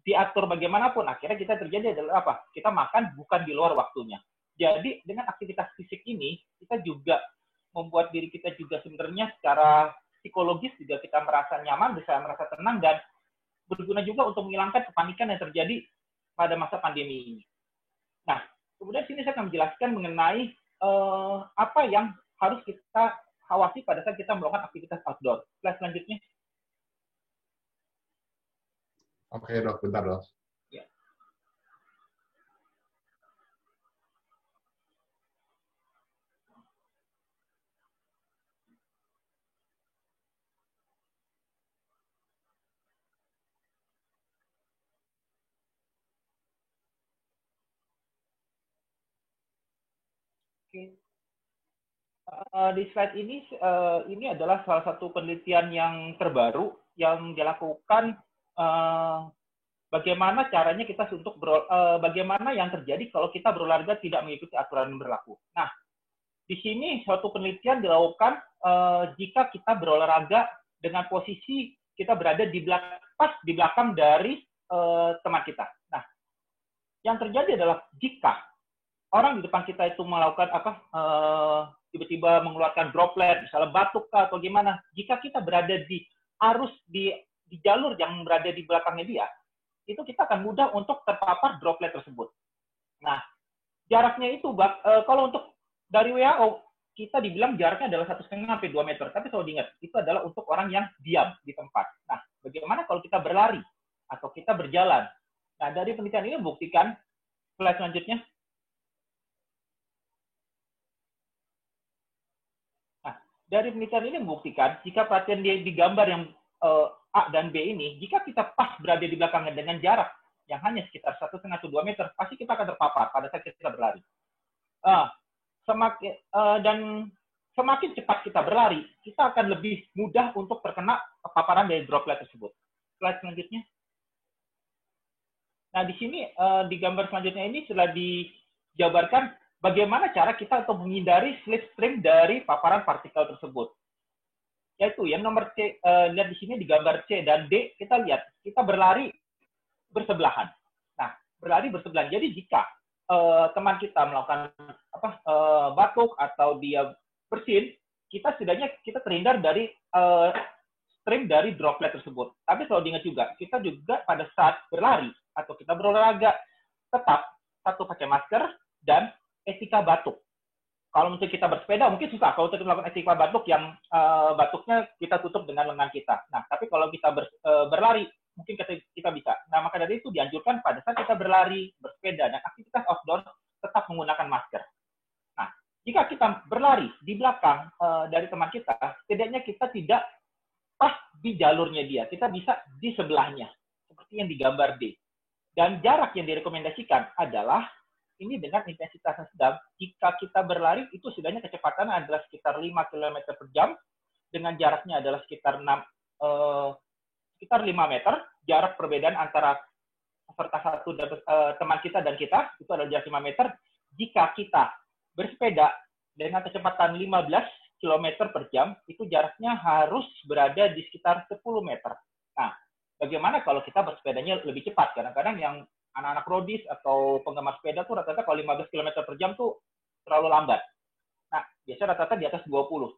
diatur bagaimanapun, akhirnya kita terjadi adalah apa? Kita makan bukan di luar waktunya. Jadi dengan aktivitas fisik ini, kita juga membuat diri kita juga sebenarnya secara psikologis juga kita merasa nyaman, bisa merasa tenang, dan berguna juga untuk menghilangkan kepanikan yang terjadi pada masa pandemi ini. Nah, kemudian sini saya akan menjelaskan mengenai apa yang harus kita awasi pada saat kita melakukan aktivitas outdoor. Slide selanjutnya. Oke, Dok. Bentar, Dok. Ya. Oke. Di slide ini adalah salah satu penelitian yang terbaru yang dilakukan bagaimana caranya kita untuk bagaimana yang terjadi kalau kita berolahraga tidak mengikuti aturan yang berlaku. Nah, di sini suatu penelitian dilakukan jika kita berolahraga dengan posisi kita berada pas di belakang dari teman kita. Nah, yang terjadi adalah jika orang di depan kita itu melakukan tiba-tiba mengeluarkan droplet, misalnya batuk atau gimana, jika kita berada di jalur yang berada di belakangnya dia, itu kita akan mudah untuk terpapar droplet tersebut. Nah, jaraknya itu kalau untuk dari WHO kita dibilang jaraknya adalah 1,5 sampai 2 meter, tapi selalu diingat itu adalah untuk orang yang diam di tempat. Nah, bagaimana kalau kita berlari atau kita berjalan? Nah, dari penelitian ini membuktikan, slide selanjutnya. Dari penelitian ini membuktikan jika perhatian di gambar yang A dan B ini, jika kita pas berada di belakangnya dengan jarak yang hanya sekitar 1,5 atau 2 meter, pasti kita akan terpapar pada saat kita berlari. Semakin cepat kita berlari, kita akan lebih mudah untuk terkena paparan dari droplet tersebut. Slide selanjutnya. Nah, di sini di gambar selanjutnya ini sudah dijabarkan bagaimana cara kita untuk menghindari slipstream dari paparan partikel tersebut. Yaitu yang nomor C, lihat di sini di gambar C dan D, kita lihat, kita berlari bersebelahan. Nah, berlari bersebelahan. Jadi jika teman kita melakukan batuk atau dia bersin, kita setidaknya kita terhindar dari stream dari droplet tersebut. Tapi selalu diingat juga, kita juga pada saat berlari atau kita berolahraga, tetap satu pakai masker dan etika batuk. Kalau mungkin kita bersepeda, mungkin susah. Kalau kita melakukan etika batuk yang batuknya kita tutup dengan lengan kita. Nah, tapi kalau kita berlari, mungkin kita bisa. Nah, maka dari itu dianjurkan pada saat kita berlari, bersepeda, dan aktivitas outdoor, tetap menggunakan masker. Nah, jika kita berlari di belakang dari teman kita, setidaknya kita tidak pas di jalurnya dia. Kita bisa di sebelahnya. Seperti yang di gambar D. Dan jarak yang direkomendasikan adalah ini dengan intensitas yang sedang. Jika kita berlari, itu setidaknya kecepatan adalah sekitar 5 km per jam. dengan jaraknya adalah sekitar 5 meter, jarak perbedaan antara peserta satu dan teman kita dan kita itu adalah jarak 5 meter. Jika kita bersepeda dengan kecepatan 15 km per jam, itu jaraknya harus berada di sekitar 10 meter. Nah, bagaimana kalau kita bersepedanya lebih cepat? Kadang-kadang yang anak-anak rodis atau penggemar sepeda tuh rata-rata kalau 15 km per jam tuh terlalu lambat. Nah, biasanya rata-rata di atas 20.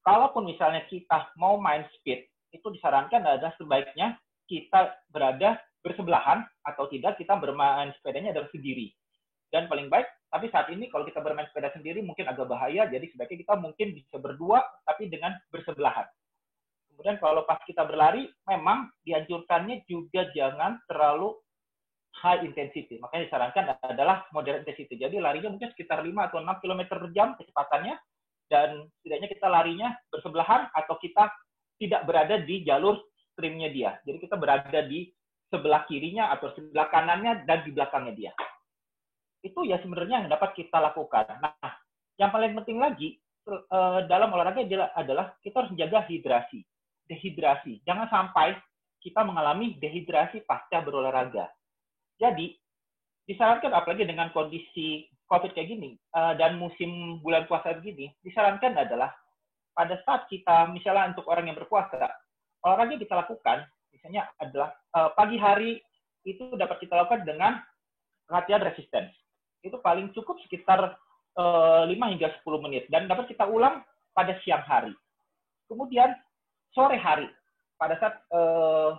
Kalaupun misalnya kita mau main speed, itu disarankan adalah sebaiknya kita berada bersebelahan atau tidak kita bermain sepedanya adalah sendiri. Dan paling baik, tapi saat ini kalau kita bermain sepeda sendiri mungkin agak bahaya, jadi sebaiknya kita mungkin bisa berdua tapi dengan bersebelahan. Kemudian kalau pas kita berlari, memang dianjurkannya juga jangan terlalu high intensity. Makanya disarankan adalah moderate intensity. Jadi larinya mungkin sekitar 5 atau 6 km per jam kecepatannya, dan setidaknya kita larinya bersebelahan atau kita tidak berada di jalur streamnya dia. Jadi kita berada di sebelah kirinya atau sebelah kanannya dan di belakangnya dia. Itu ya sebenarnya yang dapat kita lakukan. Nah, yang paling penting lagi dalam olahraga adalah kita harus menjaga hidrasi. Dehidrasi. Jangan sampai kita mengalami dehidrasi pasca berolahraga. Jadi, disarankan apalagi dengan kondisi COVID kayak gini, dan musim bulan puasa begini, disarankan adalah pada saat kita, misalnya untuk orang yang berpuasa, olahraga kita lakukan, misalnya adalah pagi hari itu dapat kita lakukan dengan latihan resistance. Itu paling cukup sekitar 5 hingga 10 menit, dan dapat kita ulang pada siang hari. Kemudian, sore hari, pada saat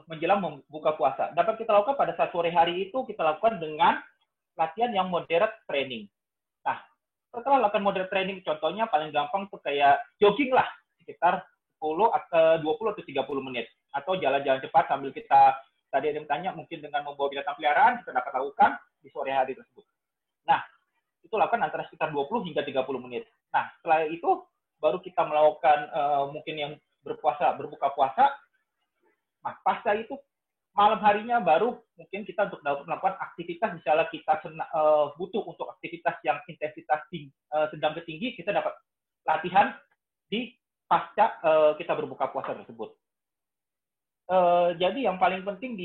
menjelang membuka puasa, dapat kita lakukan pada saat sore hari itu kita lakukan dengan latihan yang moderate training. Nah, setelah lakukan moderate training, contohnya paling gampang tuh kayak jogging lah, sekitar 20 atau 30 menit. Atau jalan-jalan cepat sambil kita, tadi ada yang tanya, mungkin dengan membawa binatang peliharaan, kita dapat lakukan di sore hari tersebut. Nah, itu lakukan antara sekitar 20 hingga 30 menit. Nah, setelah itu, baru kita melakukan mungkin yang berbuka puasa. Nah, pasca itu, malam harinya baru mungkin kita untuk melakukan aktivitas, misalnya kita butuh untuk aktivitas yang intensitas sedang ke tinggi, kita dapat latihan di pasca kita berbuka puasa tersebut. Jadi yang paling penting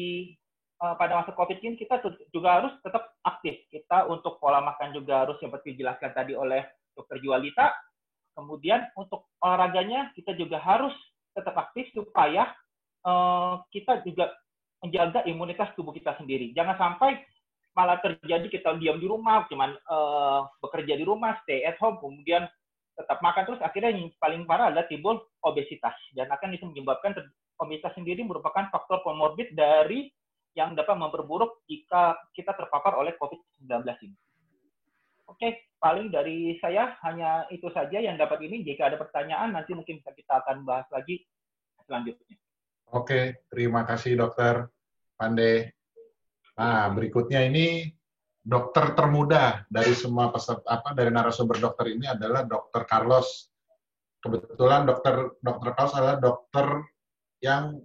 pada masa COVID ini kita juga harus tetap aktif. Kita untuk pola makan juga harus seperti dijelaskan tadi oleh Dr. Jualita. Kemudian untuk olahraganya kita juga harus tetap aktif supaya kita juga menjaga imunitas tubuh kita sendiri. Jangan sampai malah terjadi kita diam di rumah, cuman bekerja di rumah, stay at home, kemudian tetap makan terus, akhirnya yang paling parah adalah timbul obesitas. Dan akan itu menyebabkan obesitas sendiri merupakan faktor komorbid dari yang dapat memperburuk jika kita terpapar oleh COVID-19 ini. Oke, paling dari saya hanya itu saja yang dapat ini. Jika ada pertanyaan, nanti mungkin kita akan bahas lagi selanjutnya. Oke, terima kasih Dokter Pandey. Nah, berikutnya ini dokter termuda dari semua peserta dari narasumber dokter ini adalah Dokter Carlos. Kebetulan Dokter Carlos adalah dokter yang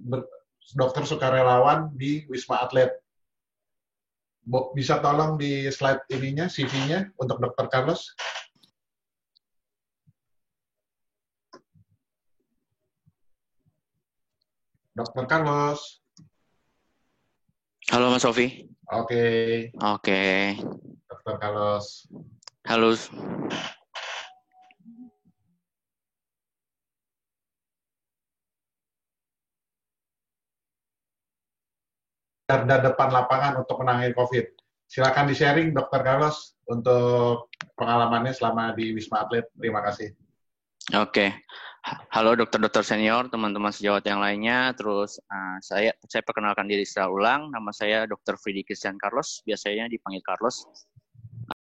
dokter sukarelawan di Wisma Atlet. Bisa tolong di slide ininya, CV-nya untuk Dokter Carlos? Dokter Carlos. Halo Mas Sofi. Oke. Dokter Carlos. Halo. Garda depan lapangan untuk menangani COVID. Silakan di-sharing Dokter Carlos untuk pengalamannya selama di Wisma Atlet. Terima kasih. Oke. Halo dokter-dokter senior, teman-teman sejawat yang lainnya. Terus saya perkenalkan diri secara ulang. Nama saya Dr. Freddy Christian Carlos, biasanya dipanggil Carlos.